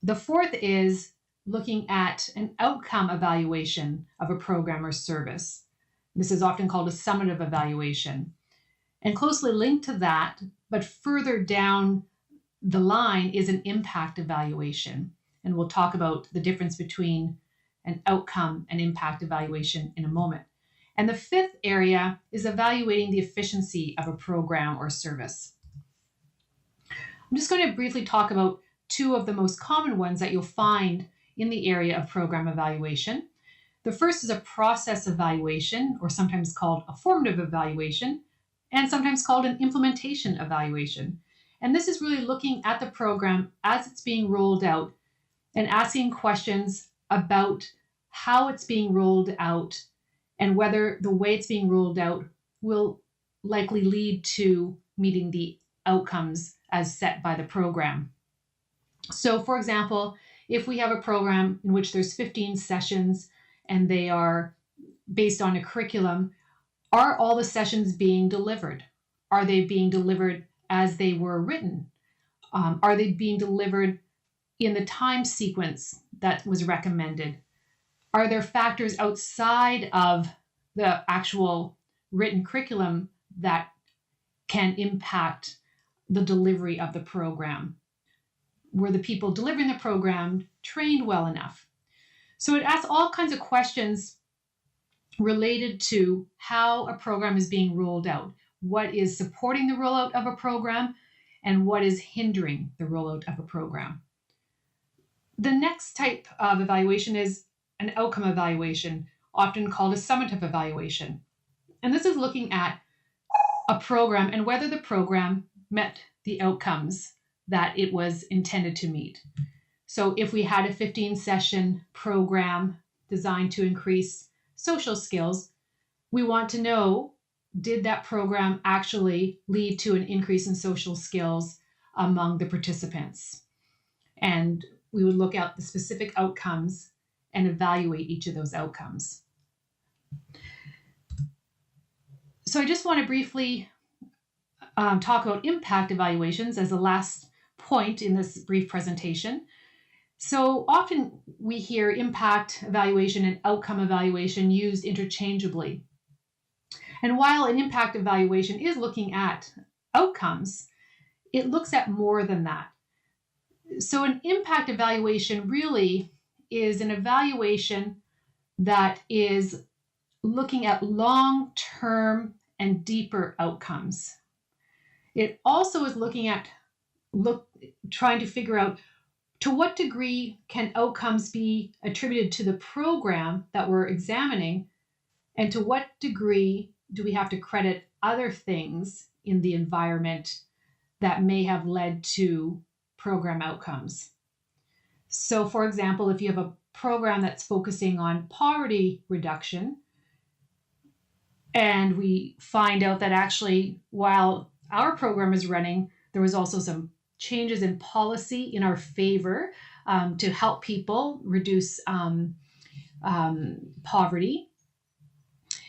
The fourth is looking at an outcome evaluation of a program or service. This is often called a summative evaluation. And closely linked to that, but further down the line, is an impact evaluation. And we'll talk about the difference between an outcome and impact evaluation in a moment. And the fifth area is evaluating the efficiency of a program or service. I'm just going to briefly talk about 2 of the most common ones that you'll find in the area of program evaluation. The first is a process evaluation, or sometimes called a formative evaluation, and sometimes called an implementation evaluation. And this is really looking at the program as it's being rolled out and asking questions about how it's being rolled out and whether the way it's being rolled out will likely lead to meeting the outcomes as set by the program. So for example, if we have a program in which there's 15 sessions and they are based on a curriculum, are all the sessions being delivered? Are they being delivered as they were written? Are they being delivered in the time sequence that was recommended? Are there factors outside of the actual written curriculum that can impact the delivery of the program? Were the people delivering the program trained well enough? So it asks all kinds of questions related to how a program is being rolled out. What is supporting the rollout of a program and what is hindering the rollout of a program? The next type of evaluation is an outcome evaluation, often called a summative evaluation. And this is looking at a program and whether the program met the outcomes that it was intended to meet. So if we had a 15-session program designed to increase social skills, we want to know, did that program actually lead to an increase in social skills among the participants? And we would look at the specific outcomes and evaluate each of those outcomes. So I just want to briefly talk about impact evaluations as the last point in this brief presentation. So often we hear impact evaluation and outcome evaluation used interchangeably. And while an impact evaluation is looking at outcomes, it looks at more than that. So an impact evaluation really is an evaluation that is looking at long-term and deeper outcomes. It also is looking at trying to figure out to what degree can outcomes be attributed to the program that we're examining, and to what degree do we have to credit other things in the environment that may have led to program outcomes. So for example, if you have a program that's focusing on poverty reduction, and we find out that actually while our program is running, there was also some changes in policy in our favor to help people reduce poverty.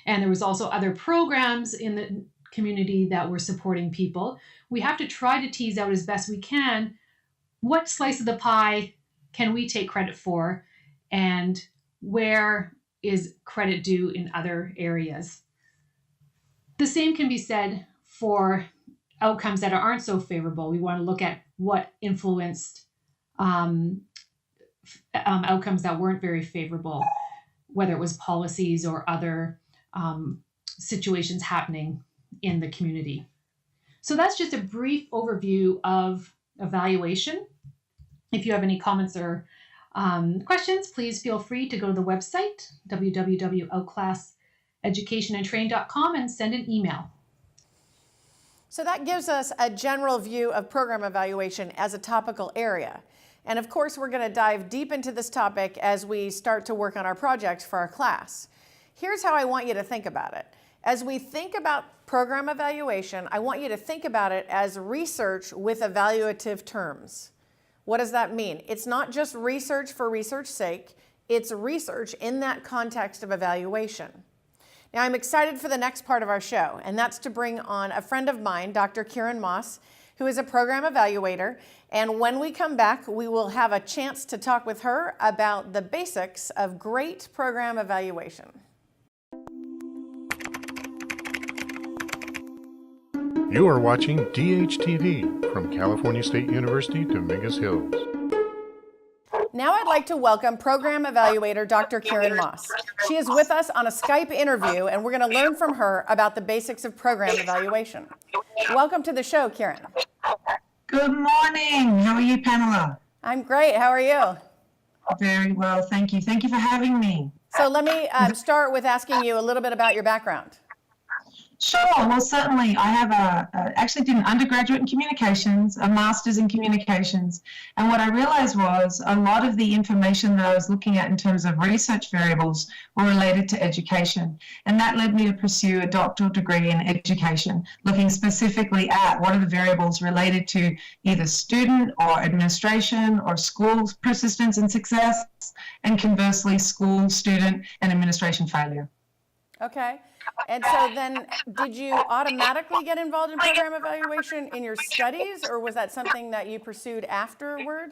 And there was also other programs in the community that were supporting people. We have to try to tease out as best we can what slice of the pie can we take credit for, and where is credit due in other areas. The same can be said for outcomes that aren't so favorable. We want to look at what influenced outcomes that weren't very favorable, whether it was policies or other situations happening in the community. So that's just a brief overview of evaluation. If you have any comments or questions, please feel free to go to the website, www.outclasseducationandtraining.com, and send an email. So that gives us a general view of program evaluation as a topical area. And of course, we're going to dive deep into this topic as we start to work on our projects for our class. Here's how I want you to think about it. As we think about program evaluation, I want you to think about it as research with evaluative terms. What does that mean? It's not just research for research's sake, it's research in that context of evaluation. Now, I'm excited for the next part of our show, and that's to bring on a friend of mine, Dr. Kieran Moss, who is a program evaluator. And when we come back, we will have a chance to talk with her about the basics of great program evaluation. You are watching DHTV from California State University, Dominguez Hills. Now I'd like to welcome program evaluator Dr. Kieran Moss. She is with us on a Skype interview, and we're going to learn from her about the basics of program evaluation. Welcome to the show, Kieran. Good morning. How are you, Pamela? I'm great. How are you? Very well, thank you. Thank you for having me. So let me start with asking you a little bit about your background. Sure. Well, certainly. I have actually did an undergraduate in communications, a master's in communications. And what I realized was a lot of the information that I was looking at in terms of research variables were related to education. And that led me to pursue a doctoral degree in education, looking specifically at what are the variables related to either student or administration or school persistence and success, and conversely, school, student, and administration failure. Okay. And so then did you automatically get involved in program evaluation in your studies, or was that something that you pursued afterward?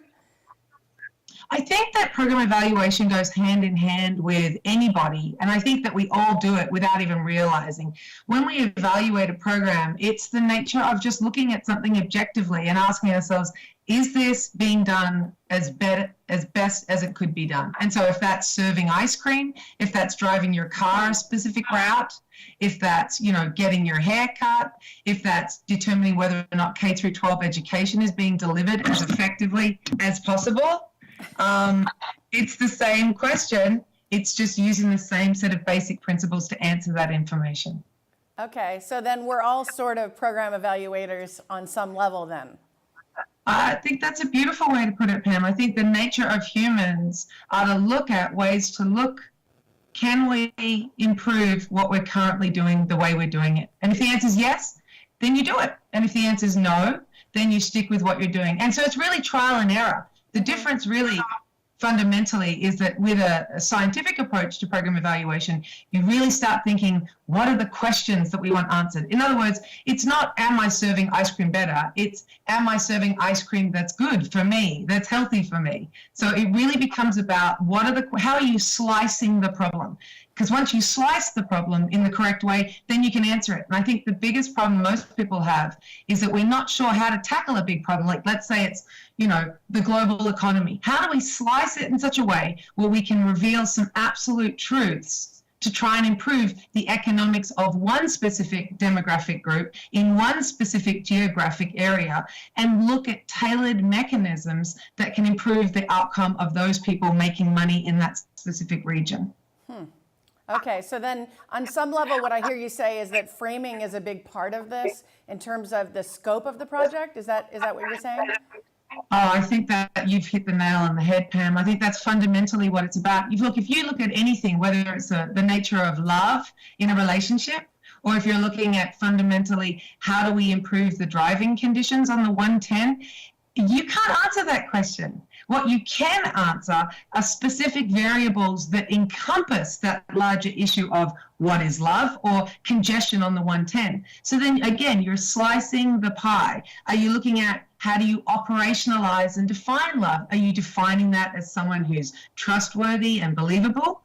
I think that program evaluation goes hand in hand with anybody, and I think that we all do it without even realizing. When we evaluate a program, it's the nature of just looking at something objectively and asking ourselves, is this being done as best as it could be done? And so if that's serving ice cream, if that's driving your car a specific route, if that's, getting your hair cut, if that's determining whether or not K through 12 education is being delivered as effectively as possible, It's the same question. It's just using the same set of basic principles to answer that information. Okay, so then we're all sort of program evaluators on some level then. I think that's a beautiful way to put it, Pam. I think the nature of humans are to look at ways to look, can we improve what we're currently doing the way we're doing it? And if the answer is yes, then you do it. And if the answer is no, then you stick with what you're doing. And so it's really trial and error. The difference really fundamentally is that with a scientific approach to program evaluation, you really start thinking, what are the questions that we want answered? In other words, it's not, am I serving ice cream better? It's, am I serving ice cream that's good for me, that's healthy for me? So it really becomes about how are you slicing the problem? Because once you slice the problem in the correct way, then you can answer it. And I think the biggest problem most people have is that we're not sure how to tackle a big problem. Like, let's say it's, the global economy. How do we slice it in such a way where we can reveal some absolute truths to try and improve the economics of one specific demographic group in one specific geographic area, and look at tailored mechanisms that can improve the outcome of those people making money in that specific region? Okay, so then on some level, what I hear you say is that framing is a big part of this in terms of the scope of the project. Is that what you're saying? Oh, I think that you've hit the nail on the head, Pam. I think that's fundamentally what it's about. If you look at anything, whether it's the nature of love in a relationship, or if you're looking at fundamentally how do we improve the driving conditions on the 110, you can't answer that question. What you can answer are specific variables that encompass that larger issue of what is love or congestion on the 110. So then again, you're slicing the pie. Are you looking at how do you operationalize and define love? Are you defining that as someone who's trustworthy and believable?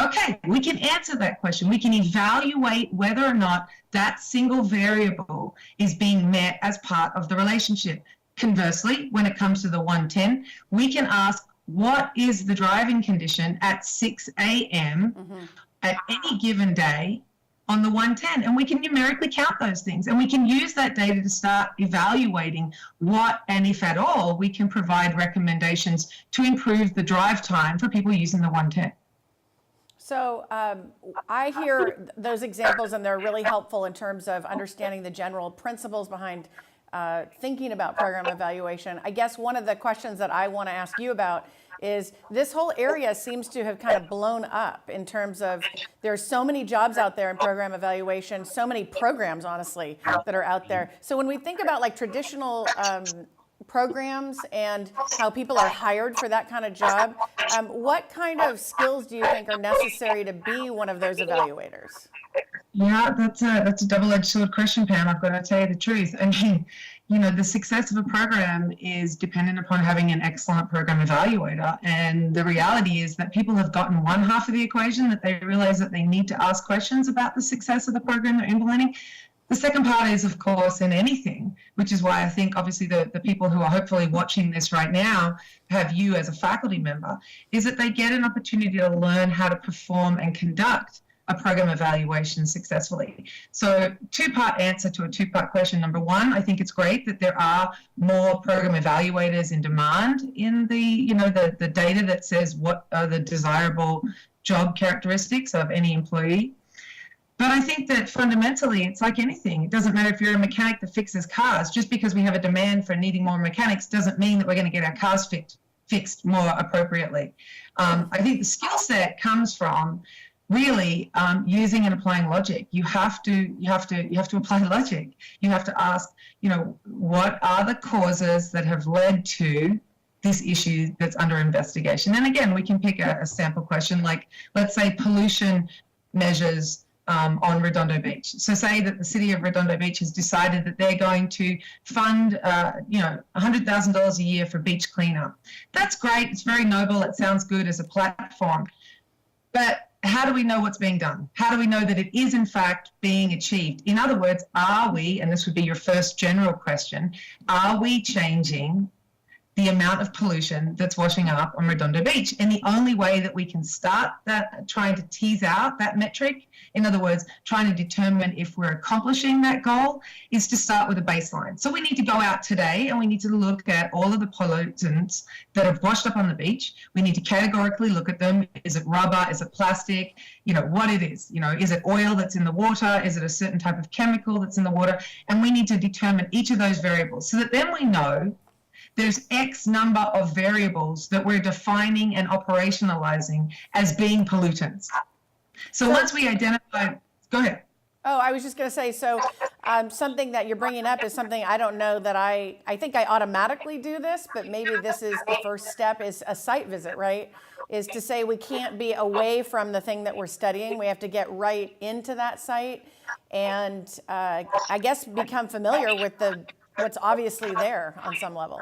Okay, we can answer that question. We can evaluate whether or not that single variable is being met as part of the relationship. Conversely, when it comes to the 110, we can ask, what is the driving condition at 6 a.m. at any given day on the 110? And we can numerically count those things. And we can use that data to start evaluating what, and if at all, we can provide recommendations to improve the drive time for people using the 110. So I hear those examples, and they're really helpful in terms of understanding the general principles behind thinking about program evaluation. I guess one of the questions that I want to ask you about is this whole area seems to have kind of blown up in terms of there's so many jobs out there in program evaluation, so many programs, honestly, that are out there. So when we think about like traditional programs and how people are hired for that kind of job, what kind of skills do you think are necessary to be one of those evaluators? Yeah, that's a double-edged sword question, Pam. I've got to tell you the truth. I mean, the success of a program is dependent upon having an excellent program evaluator. And the reality is that people have gotten one half of the equation, that they realize that they need to ask questions about the success of the program they're implementing. The second part is, of course, in anything, which is why I think obviously the people who are hopefully watching this right now have you as a faculty member, is that they get an opportunity to learn how to perform and conduct a program evaluation successfully. So two-part answer to a two-part question. Number one, I think it's great that there are more program evaluators in demand in the data that says what are the desirable job characteristics of any employee. But I think that fundamentally, it's like anything. It doesn't matter if you're a mechanic that fixes cars. Just because we have a demand for needing more mechanics doesn't mean that we're going to get our cars fixed more appropriately. I think the skill set comes from really using and applying logic. You have to apply logic. You have to ask, what are the causes that have led to this issue that's under investigation? And again, we can pick a sample question, like let's say pollution measures on Redondo Beach. So say that the city of Redondo Beach has decided that they're going to fund, $100,000 a year for beach cleanup. That's great. It's very noble. It sounds good as a platform. But how do we know what's being done? How do we know that it is in fact being achieved? In other words, are we, and this would be your first general question, are we changing the amount of pollution that's washing up on Redondo Beach. And the only way that we can start that, trying to tease out that metric, in other words, trying to determine if we're accomplishing that goal, is to start with a baseline. So we need to go out today and we need to look at all of the pollutants that have washed up on the beach. We need to categorically look at them. Is it rubber? Is it plastic? What it is. Is it oil that's in the water? Is it a certain type of chemical that's in the water? And we need to determine each of those variables so that then we know there's X number of variables that we're defining and operationalizing as being pollutants. So once we identify, go ahead. Oh, I was just going to say, so something that you're bringing up is something I don't know that I think I automatically do this, but maybe this is the first step, is a site visit, right? Is to say we can't be away from the thing that we're studying. We have to get right into that site and I guess become familiar with what's obviously there on some level.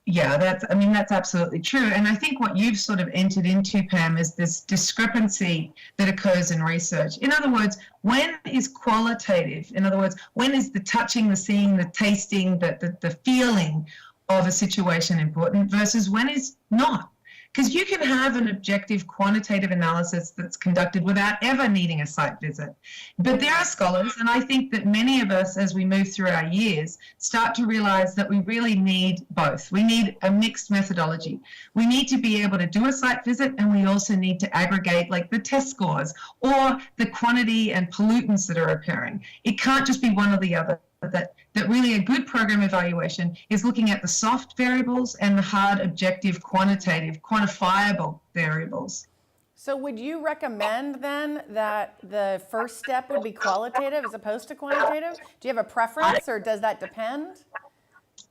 Yeah, that's absolutely true. And I think what you've sort of entered into, Pam, is this discrepancy that occurs in research. In other words, when is qualitative? In other words, when is the touching, the seeing, the tasting, the feeling of a situation important versus when is not? Because you can have an objective quantitative analysis that's conducted without ever needing a site visit. But there are scholars, and I think that many of us, as we move through our years, start to realize that we really need both. We need a mixed methodology. We need to be able to do a site visit, and we also need to aggregate like the test scores or the quantity and pollutants that are occurring. It can't just be one or the other. That really a good program evaluation is looking at the soft variables and the hard, objective, quantitative, quantifiable variables. So would you recommend then that the first step would be qualitative as opposed to quantitative? Do you have a preference or does that depend?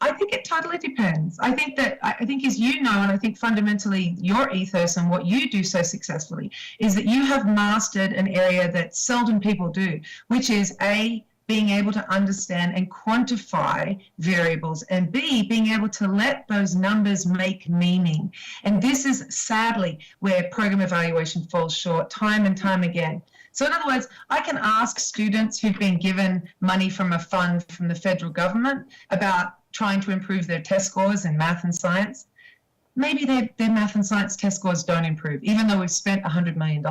I think it totally depends. I think as you know, and I think fundamentally your ethos and what you do so successfully is that you have mastered an area that seldom people do, which is A, being able to understand and quantify variables, and B, being able to let those numbers make meaning. And this is sadly where program evaluation falls short time and time again. So in other words, I can ask students who've been given money from a fund from the federal government about trying to improve their test scores in math and science. Maybe their math and science test scores don't improve, even though we've spent $100 million.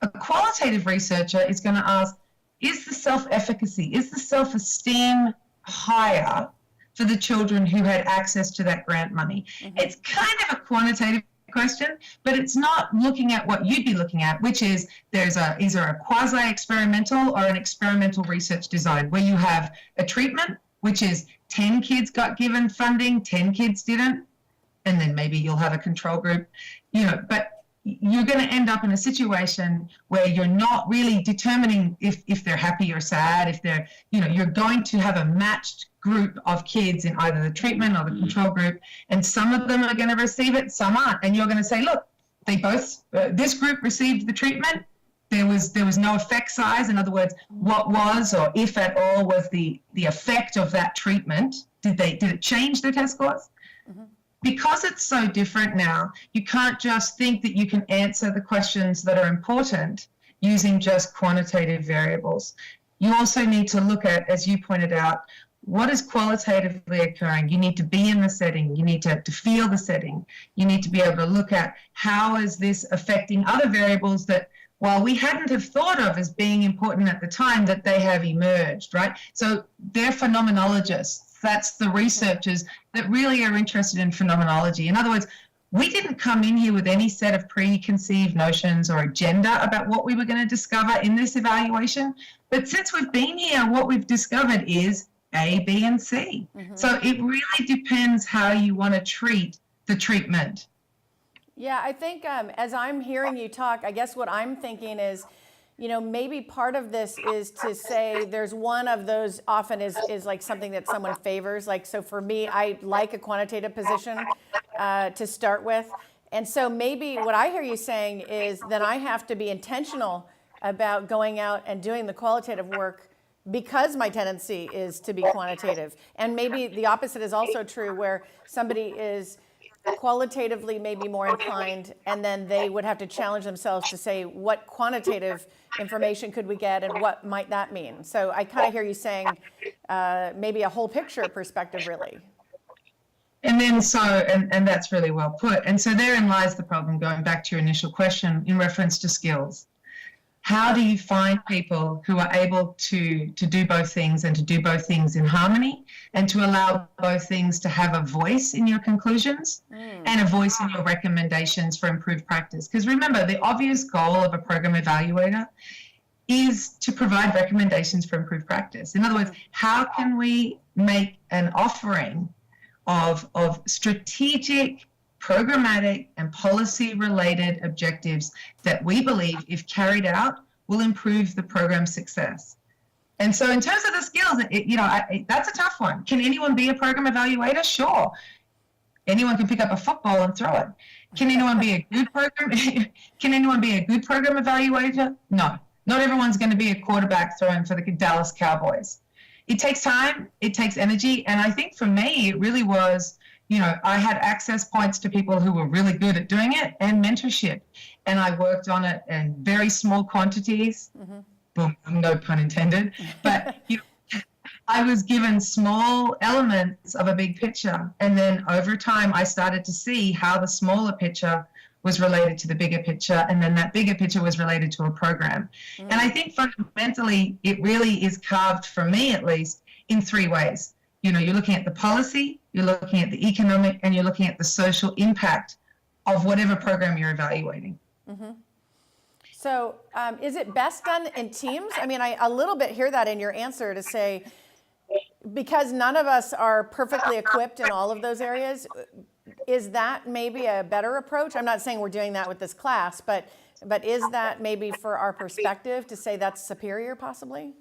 A qualitative researcher is going to ask, is the self-efficacy, is the self-esteem higher for the children who had access to that grant money? Mm-hmm. It's kind of a quantitative question, but it's not looking at what you'd be looking at, which is is there a quasi-experimental or an experimental research design where you have a treatment, which is 10 kids got given funding, 10 kids didn't, and then maybe you'll have a control group, but you're going to end up in a situation where you're not really determining if they're happy or sad, if they're, you're going to have a matched group of kids in either the treatment or the control group, and some of them are going to receive it, some aren't. And you're going to say, look, they both, this group received the treatment, there was no effect size. In other words, what was, or if at all, was the effect of that treatment? Did it change their test scores? Mm-hmm. Because it's so different now, you can't just think that you can answer the questions that are important using just quantitative variables. You also need to look at, as you pointed out, what is qualitatively occurring. You need to be in the setting. You need to feel the setting. You need to be able to look at how is this affecting other variables that, while we hadn't have thought of as being important at the time, that they have emerged, right? So they're phenomenologists. That's the researchers that really are interested in phenomenology. In other words, we didn't come in here with any set of preconceived notions or agenda about what we were going to discover in this evaluation. But since we've been here, what we've discovered is A, B, and C. Mm-hmm. So it really depends how you want to treat the treatment. Yeah, I think as I'm hearing you talk, I guess what I'm thinking is, maybe part of this is to say there's one of those often is like something that someone favors. Like, so for me, I like a quantitative position to start with. And so maybe what I hear you saying is then I have to be intentional about going out and doing the qualitative work because my tendency is to be quantitative. And maybe the opposite is also true, where somebody is qualitatively maybe more inclined, and then they would have to challenge themselves to say, what quantitative information could we get and what might that mean? So I kind of hear you saying maybe a whole picture perspective, really. And then and that's really well put. And so therein lies the problem, going back to your initial question in reference to skills. How do you find people who are able to do both things and to do both things in harmony and to allow both things to have a voice in your conclusions and a voice in your recommendations for improved practice? Because remember, the obvious goal of a program evaluator is to provide recommendations for improved practice. In other words, how can we make an offering of strategic, programmatic, and policy-related objectives that we believe, if carried out, will improve the program's success? And so in terms of the skills, that's a tough one. Can anyone be a program evaluator? Sure. Anyone can pick up a football and throw it. Can anyone be a good program? Can anyone be a good program evaluator? No. Not everyone's going to be a quarterback throwing for the Dallas Cowboys. It takes time, it takes energy, and I think for me, it really was, I had access points to people who were really good at doing it and mentorship, and I worked on it in very small quantities. Boom, no pun intended. But I was given small elements of a big picture, and then over time, I started to see how the smaller picture was related to the bigger picture, and then that bigger picture was related to a program. And I think fundamentally, it really is carved, for me at least, in three ways. You're looking at the policy, you're looking at the economic, and you're looking at the social impact of whatever program you're evaluating. So is it best done in teams? I mean, I a little bit hear that in your answer to say, because none of us are perfectly equipped in all of those areas, is that maybe a better approach? I'm not saying we're doing that with this class, but is that maybe for our perspective to say that's superior possibly?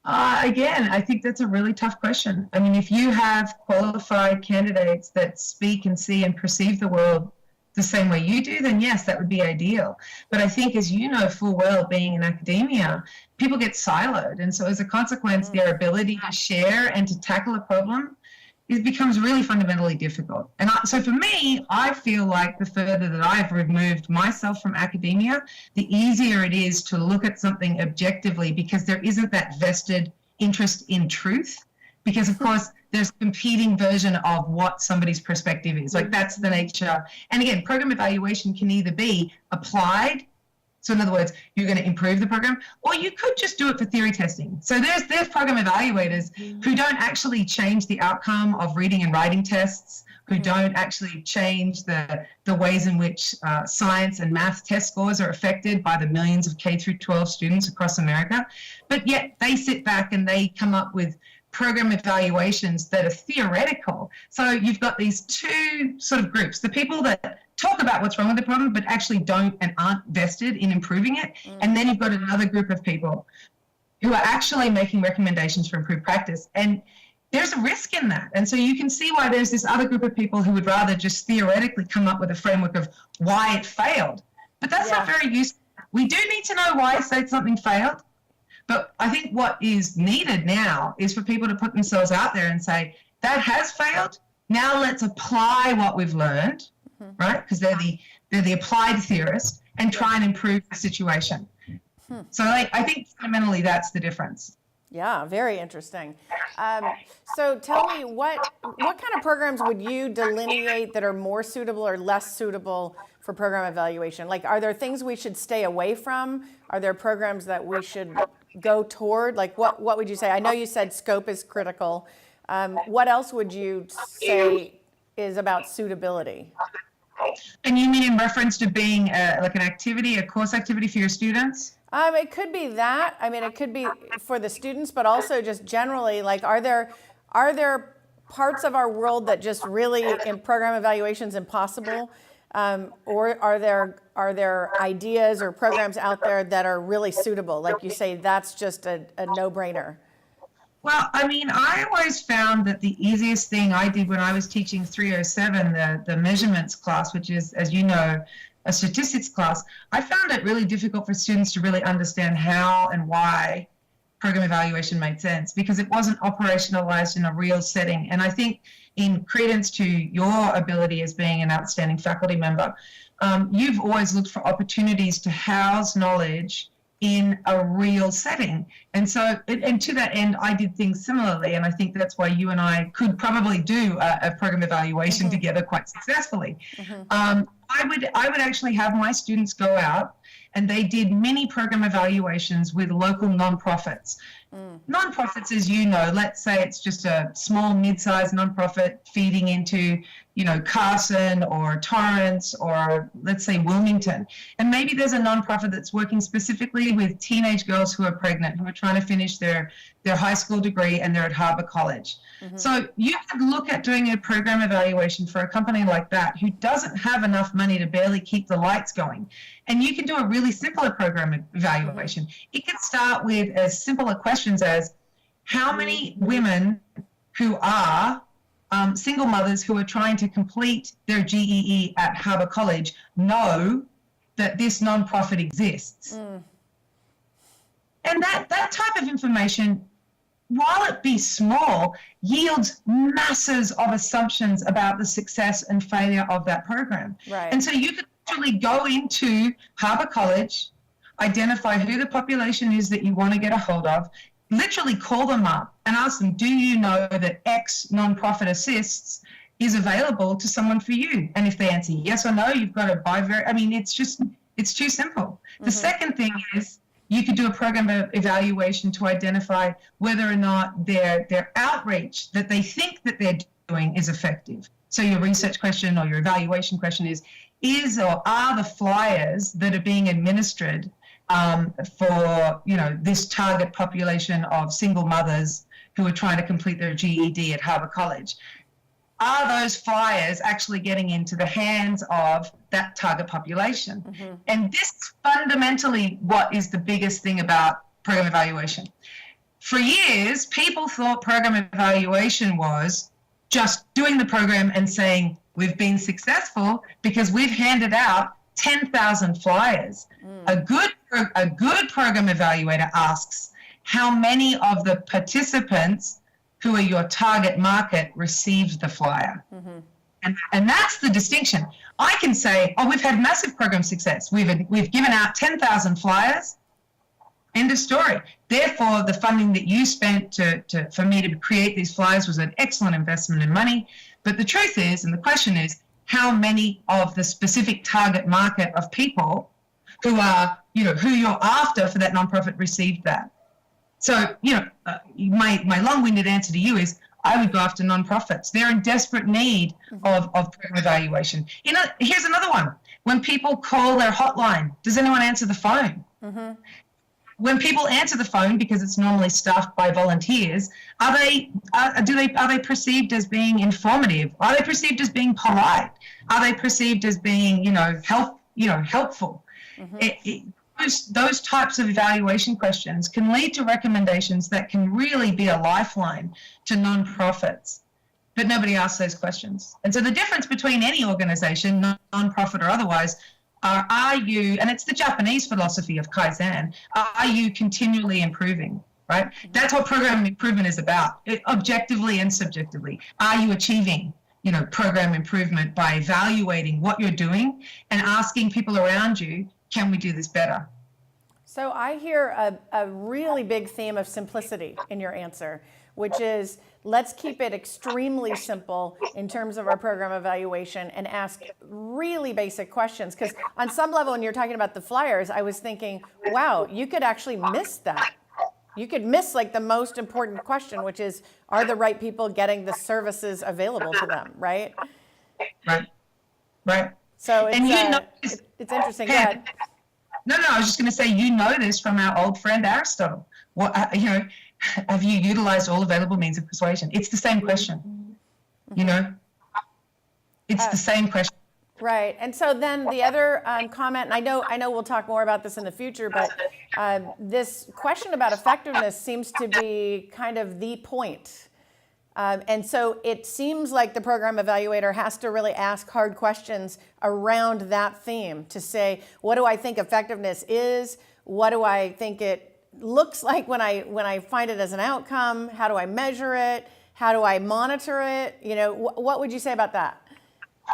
Again, I think that's a really tough question. I mean, if you have qualified candidates that speak and see and perceive the world the same way you do, then yes, that would be ideal. But I think, as you know full well, being in academia, people get siloed. And so as a consequence, their ability to share and to tackle a problem, it becomes really fundamentally difficult. And so for me, I feel like the further that I've removed myself from academia, the easier it is to look at something objectively, because there isn't that vested interest in truth. Because, of course, there's a competing version of what somebody's perspective is. Like, that's the nature. And again, program evaluation can either be applied. So in other words, you're going to improve the program, or you could just do it for theory testing. So there's program evaluators who don't actually change the outcome of reading and writing tests, who don't actually change the ways in which science and math test scores are affected by the millions of K through 12 students across America. But yet they sit back and they come up with program evaluations that are theoretical. So you've got these two sort of groups, the people that talk about what's wrong with the problem but actually don't and aren't vested in improving it. And then you've got another group of people who are actually making recommendations for improved practice. And there's a risk in that. And so you can see why there's this other group of people who would rather just theoretically come up with a framework of why it failed. But that's not very useful. We do need to know why something failed. But I think what is needed now is for people to put themselves out there and say, that has failed. Now let's apply what we've learned, right? Because they're the applied theorists, and try and improve the situation. So I think fundamentally that's the difference. Yeah, very interesting. So tell me, what kind of programs would you delineate that are more suitable or less suitable for program evaluation? Like, are there things we should stay away from? Are there programs that we should go toward? Like, what would you say? I know you said scope is critical. What else would you say is about suitability? And you mean in reference to being like an activity, a course activity for your students? It could be that. I mean, it could be for the students, but also just generally, like, are there parts of our world that just really in program evaluation is impossible? Or are there ideas or programs out there that are really suitable? Like you say, that's just a no-brainer. Well, I mean, I always found that the easiest thing I did when I was teaching 307, the measurements class, which is, as you know, a statistics class, I found it really difficult for students to really understand how and why program evaluation made sense, because it wasn't operationalized in a real setting. And I think in credence to your ability as being an outstanding faculty member, you've always looked for opportunities to house knowledge in a real setting. And so, and to that end, I did things similarly. And I think that's why you and I could probably do a program evaluation together quite successfully. I would actually have my students go out, and they did mini program evaluations with local nonprofits. Nonprofits, as you know, let's say it's just a small, mid-sized nonprofit feeding into, you know, Carson or Torrance or let's say Wilmington. And maybe there's a nonprofit that's working specifically with teenage girls who are pregnant, who are trying to finish their high school degree, and they're at Harbour College. So you could look at doing a program evaluation for a company like that who doesn't have enough money to barely keep the lights going. And you can do a really simpler program evaluation. It could start with as simple a questions as, how many women who are single mothers who are trying to complete their GEE at Harbour College know that this nonprofit exists? And that type of information, while it be small, yields masses of assumptions about the success and failure of that program. Right. And so you could actually go into Harbour College, identify who the population is that you want to get a hold of, literally call them up and ask them, do you know that X nonprofit assists is available to someone for you? And if they answer yes or no, you've got to buy it's too simple. The second thing is, you could do a program evaluation to identify whether or not their outreach that they think that they're doing is effective. So your research question or your evaluation question is or are the flyers that are being administered for, you know, this target population of single mothers who are trying to complete their GED at Harbour College, are those flyers actually getting into the hands of that target population? And this is fundamentally what is the biggest thing about program evaluation. For years, people thought program evaluation was just doing the program and saying, we've been successful because we've handed out 10,000 flyers. A good program evaluator asks, how many of the participants who are your target market received the flyer? And that's the distinction. I can say, oh, we've had massive program success. We've given out 10,000 flyers. End of story. Therefore, the funding that you spent for me to create these flyers was an excellent investment in money. But the truth is, and the question is, how many of the specific target market of people who are, you know, who you're after for that nonprofit received that? So, you know, my long-winded answer to you is, I would go after nonprofits. They're in desperate need of program evaluation. You know, here's another one. When people call their hotline, does anyone answer the phone? When people answer the phone, because it's normally staffed by volunteers, are they perceived as being informative? Are they perceived as being polite? Are they perceived as being, helpful? Those types of evaluation questions can lead to recommendations that can really be a lifeline to nonprofits, but nobody asks those questions. And so the difference between any organization, nonprofit or otherwise, are you, and it's the Japanese philosophy of Kaizen, are you continually improving, right? That's what program improvement is about, objectively and subjectively. Are you achieving, program improvement by evaluating what you're doing and asking people around you, can we do this better? So I hear a really big theme of simplicity in your answer, which is let's keep it extremely simple in terms of our program evaluation and ask really basic questions. Because on some level, when you're talking about the flyers, I was thinking, wow, you could actually miss that. You could miss like the most important question, which is, are the right people getting the services available to them, right? Right. So and it's interesting. Go ahead. No, I was just going to say, you know this from our old friend Aristotle. What, have you utilized all available means of persuasion? It's the same question, It's the same question. Right. And so then the other comment, and I know we'll talk more about this in the future, but this question about effectiveness seems to be kind of the point. And so it seems like the program evaluator has to really ask hard questions around that theme to say, what do I think effectiveness is? What do I think it looks like when I find it as an outcome? How do I measure it? How do I monitor it? What would you say about that?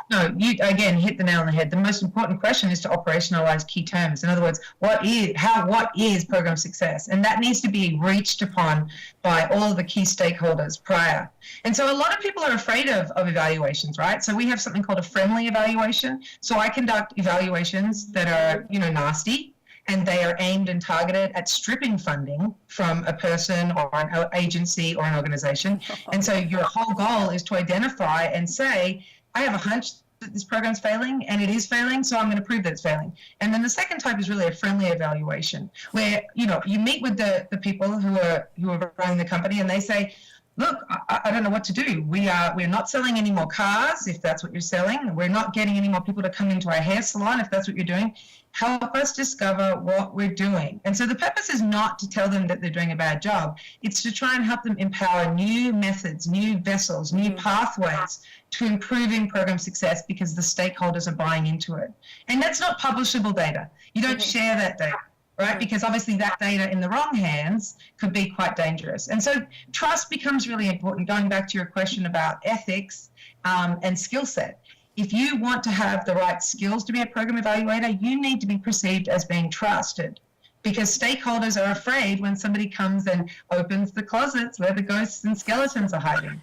No, you again hit the nail on the head. The most important question is to operationalize key terms. In other words, what is program success? And that needs to be reached upon by all of the key stakeholders prior. And so a lot of people are afraid of evaluations, right? So we have something called a friendly evaluation. So I conduct evaluations that are, nasty, and they are aimed and targeted at stripping funding from a person or an agency or an organization. And so your whole goal is to identify and say, I have a hunch that this program's failing, and it is failing, so I'm going to prove that it's failing. And then the second type is really a friendly evaluation, where you meet with the people who are running the company, and they say, look, I don't know what to do. We're not selling any more cars, if that's what you're selling. We're not getting any more people to come into our hair salon, if that's what you're doing. Help us discover what we're doing. And so the purpose is not to tell them that they're doing a bad job. It's to try and help them empower new methods, new vessels, new pathways to improving program success, because the stakeholders are buying into it. And that's not publishable data. You don't share that data, right? Because obviously that data in the wrong hands could be quite dangerous. And so trust becomes really important, going back to your question about ethics and skill set. If you want to have the right skills to be a program evaluator, you need to be perceived as being trusted, because stakeholders are afraid when somebody comes and opens the closets where the ghosts and skeletons are hiding,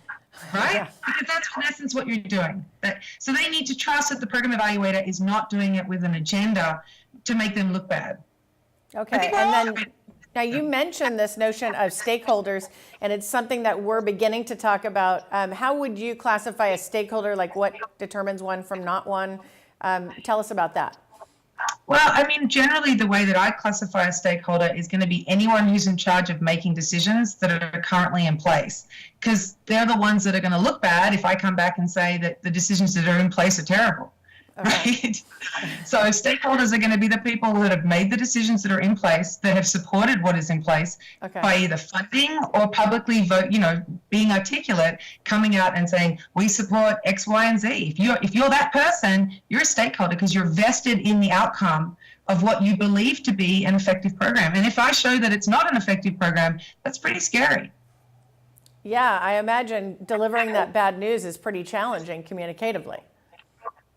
right? Yeah. Because that's in essence what you're doing. So they need to trust that the program evaluator is not doing it with an agenda to make them look bad. Okay, and then now you mentioned this notion of stakeholders, and it's something that we're beginning to talk about. How would you classify a stakeholder? Like, what determines one from not one? Tell us about that. Well, I mean, generally the way that I classify a stakeholder is going to be anyone who's in charge of making decisions that are currently in place, because they're the ones that are going to look bad if I come back and say that the decisions that are in place are terrible. Okay. Right? So stakeholders are going to be the people that have made the decisions that are in place, that have supported what is in place by either funding or publicly vote, being articulate, coming out and saying, we support X, Y, and Z. If you're that person, you're a stakeholder because you're vested in the outcome of what you believe to be an effective program. And if I show that it's not an effective program, that's pretty scary. Yeah, I imagine delivering that bad news is pretty challenging communicatively.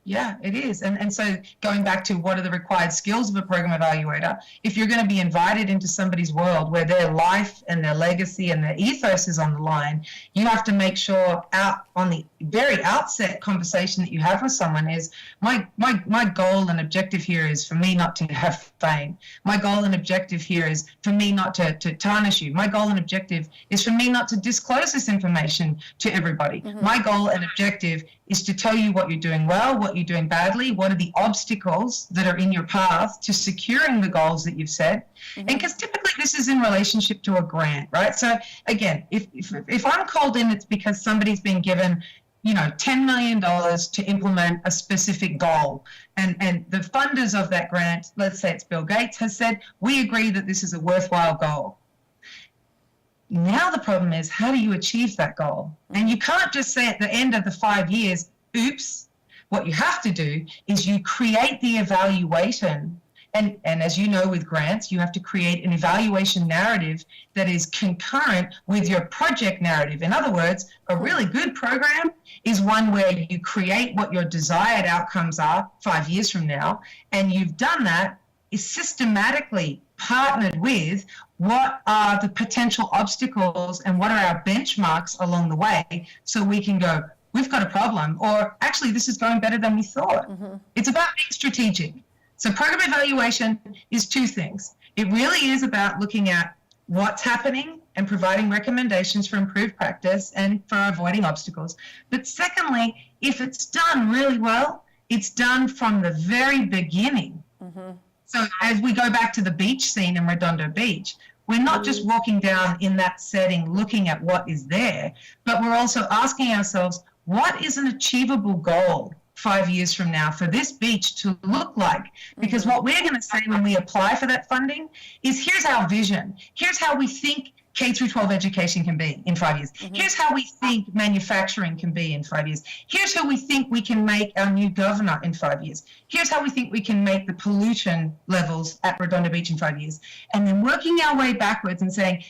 Yeah, it is. And so going back to what are the required skills of a program evaluator, if you're going to be invited into somebody's world where their life and their legacy and their ethos is on the line, you have to make sure out on the very outset conversation that you have with someone is, my goal and objective here is for me not to have fame. My goal and objective here is for me not to tarnish you. My goal and objective is for me not to disclose this information to everybody. Mm-hmm. My goal and objective is to tell you what you're doing well, what you're doing badly, what are the obstacles that are in your path to securing the goals that you've set. Mm-hmm. And because typically this is in relationship to a grant, right? So again, if I'm called in, it's because somebody's been given, $10 million to implement a specific goal. And the funders of that grant, let's say it's Bill Gates, has said, we agree that this is a worthwhile goal. Now the problem is, how do you achieve that goal? And you can't just say at the end of the 5 years, oops. What you have to do is you create the evaluation. And as you know, with grants, you have to create an evaluation narrative that is concurrent with your project narrative. In other words, a really good program is one where you create what your desired outcomes are 5 years from now, and you've done that is systematically partnered with what are the potential obstacles and what are our benchmarks along the way, so we can go, we've got a problem, or actually this is going better than we thought. Mm-hmm. It's about being strategic. So program evaluation is two things. It really is about looking at what's happening and providing recommendations for improved practice and for avoiding obstacles. But secondly, if it's done really well, it's done from the very beginning. Mm-hmm. So as we go back to the beach scene in Redondo Beach, we're not just walking down in that setting looking at what is there, but we're also asking ourselves, what is an achievable goal 5 years from now for this beach to look like? Because what we're going to say when we apply for that funding is, here's our vision. Here's how we think K through 12 education can be in 5 years. Mm-hmm. Here's how we think manufacturing can be in 5 years. Here's how we think we can make our new governor in 5 years. Here's how we think we can make the pollution levels at Redondo Beach in 5 years. And then working our way backwards and saying,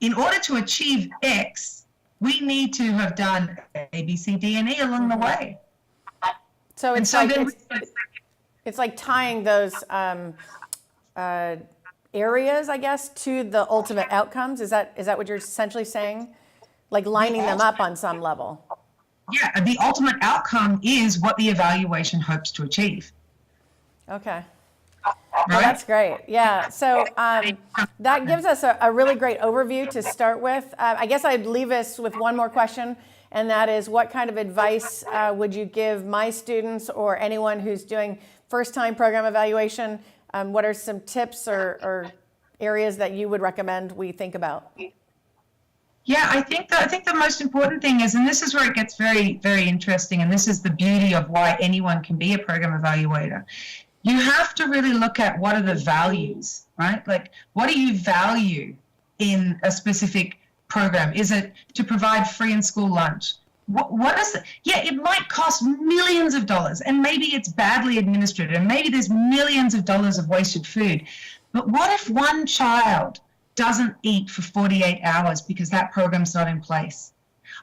in order to achieve X, we need to have done A, B, C, D, and E along the way. So it's it's like tying those areas, I guess, to the ultimate outcomes. Is that what you're essentially saying? Like lining them up on some level. Yeah, the ultimate outcome is what the evaluation hopes to achieve. Okay. Right? Well, that's great. Yeah. So that gives us a really great overview to start with. I guess I'd leave us with one more question, and that is, what kind of advice would you give my students or anyone who's doing first-time program evaluation? What are some tips or areas that you would recommend we think about? Yeah, I think the most important thing is, and this is where it gets very, very interesting, and this is the beauty of why anyone can be a program evaluator. You have to really look at what are the values, right? Like, what do you value in a specific program? Is it to provide free and school lunch? What is it? Yeah, it might cost millions of dollars, and maybe it's badly administered, and maybe there's millions of dollars of wasted food. But what if one child doesn't eat for 48 hours because that program's not in place?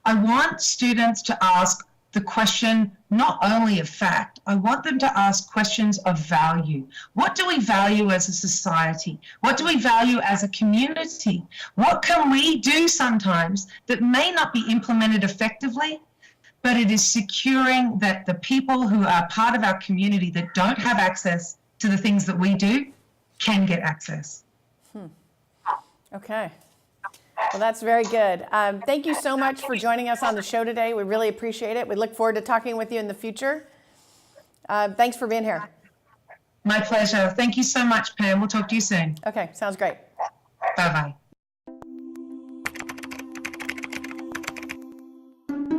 I want students to ask the question not only of fact, I want them to ask questions of value. What do we value as a society? What do we value as a community? What can we do sometimes that may not be implemented effectively, but it is securing that the people who are part of our community that don't have access to the things that we do can get access. Okay. Well, that's very good. Thank you so much for joining us on the show today. We really appreciate it. We look forward to talking with you in the future. Thanks for being here. My pleasure. Thank you so much, Pam. We'll talk to you soon. Okay, sounds great. Bye-bye.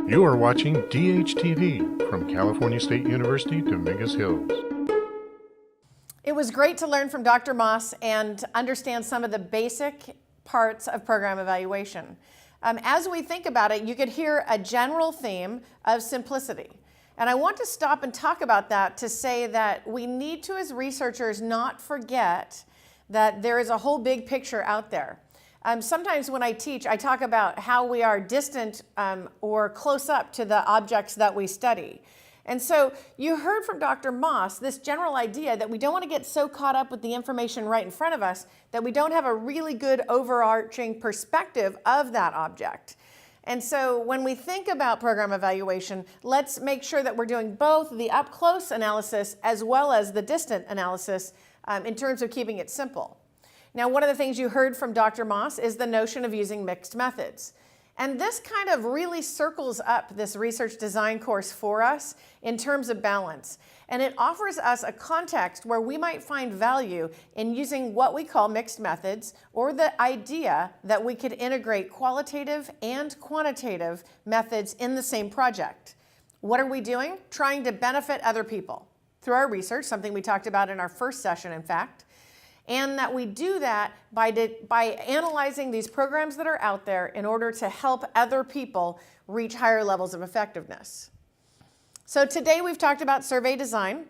You are watching DHTV from California State University, Dominguez Hills. It was great to learn from Dr. Moss and understand some of the basic parts of program evaluation. As we think about it, you could hear a general theme of simplicity. And I want to stop and talk about that to say that we need to, as researchers, not forget that there is a whole big picture out there. Sometimes when I teach, I talk about how we are distant or close up to the objects that we study. And so you heard from Dr. Moss this general idea that we don't want to get so caught up with the information right in front of us that we don't have a really good overarching perspective of that object. And so when we think about program evaluation, let's make sure that we're doing both the up-close analysis as well as the distant analysis in terms of keeping it simple. Now, one of the things you heard from Dr. Moss is the notion of using mixed methods. And this kind of really circles up this research design course for us in terms of balance. And it offers us a context where we might find value in using what we call mixed methods, or the idea that we could integrate qualitative and quantitative methods in the same project. What are we doing? Trying to benefit other people through our research, something we talked about in our first session, in fact. And that we do that by analyzing these programs that are out there in order to help other people reach higher levels of effectiveness. So today we've talked about survey design.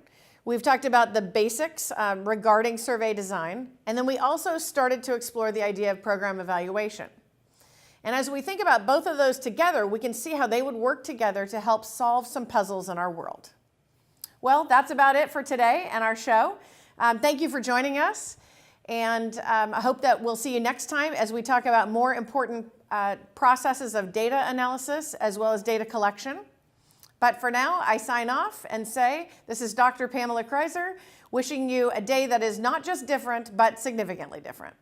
We've talked about the basics regarding survey design. And then we also started to explore the idea of program evaluation. And as we think about both of those together, we can see how they would work together to help solve some puzzles in our world. Well, that's about it for today and our show. Thank you for joining us. And I hope that we'll see you next time as we talk about more important processes of data analysis as well as data collection. But for now, I sign off and say, this is Dr. Pamela Kreiser, wishing you a day that is not just different, but significantly different.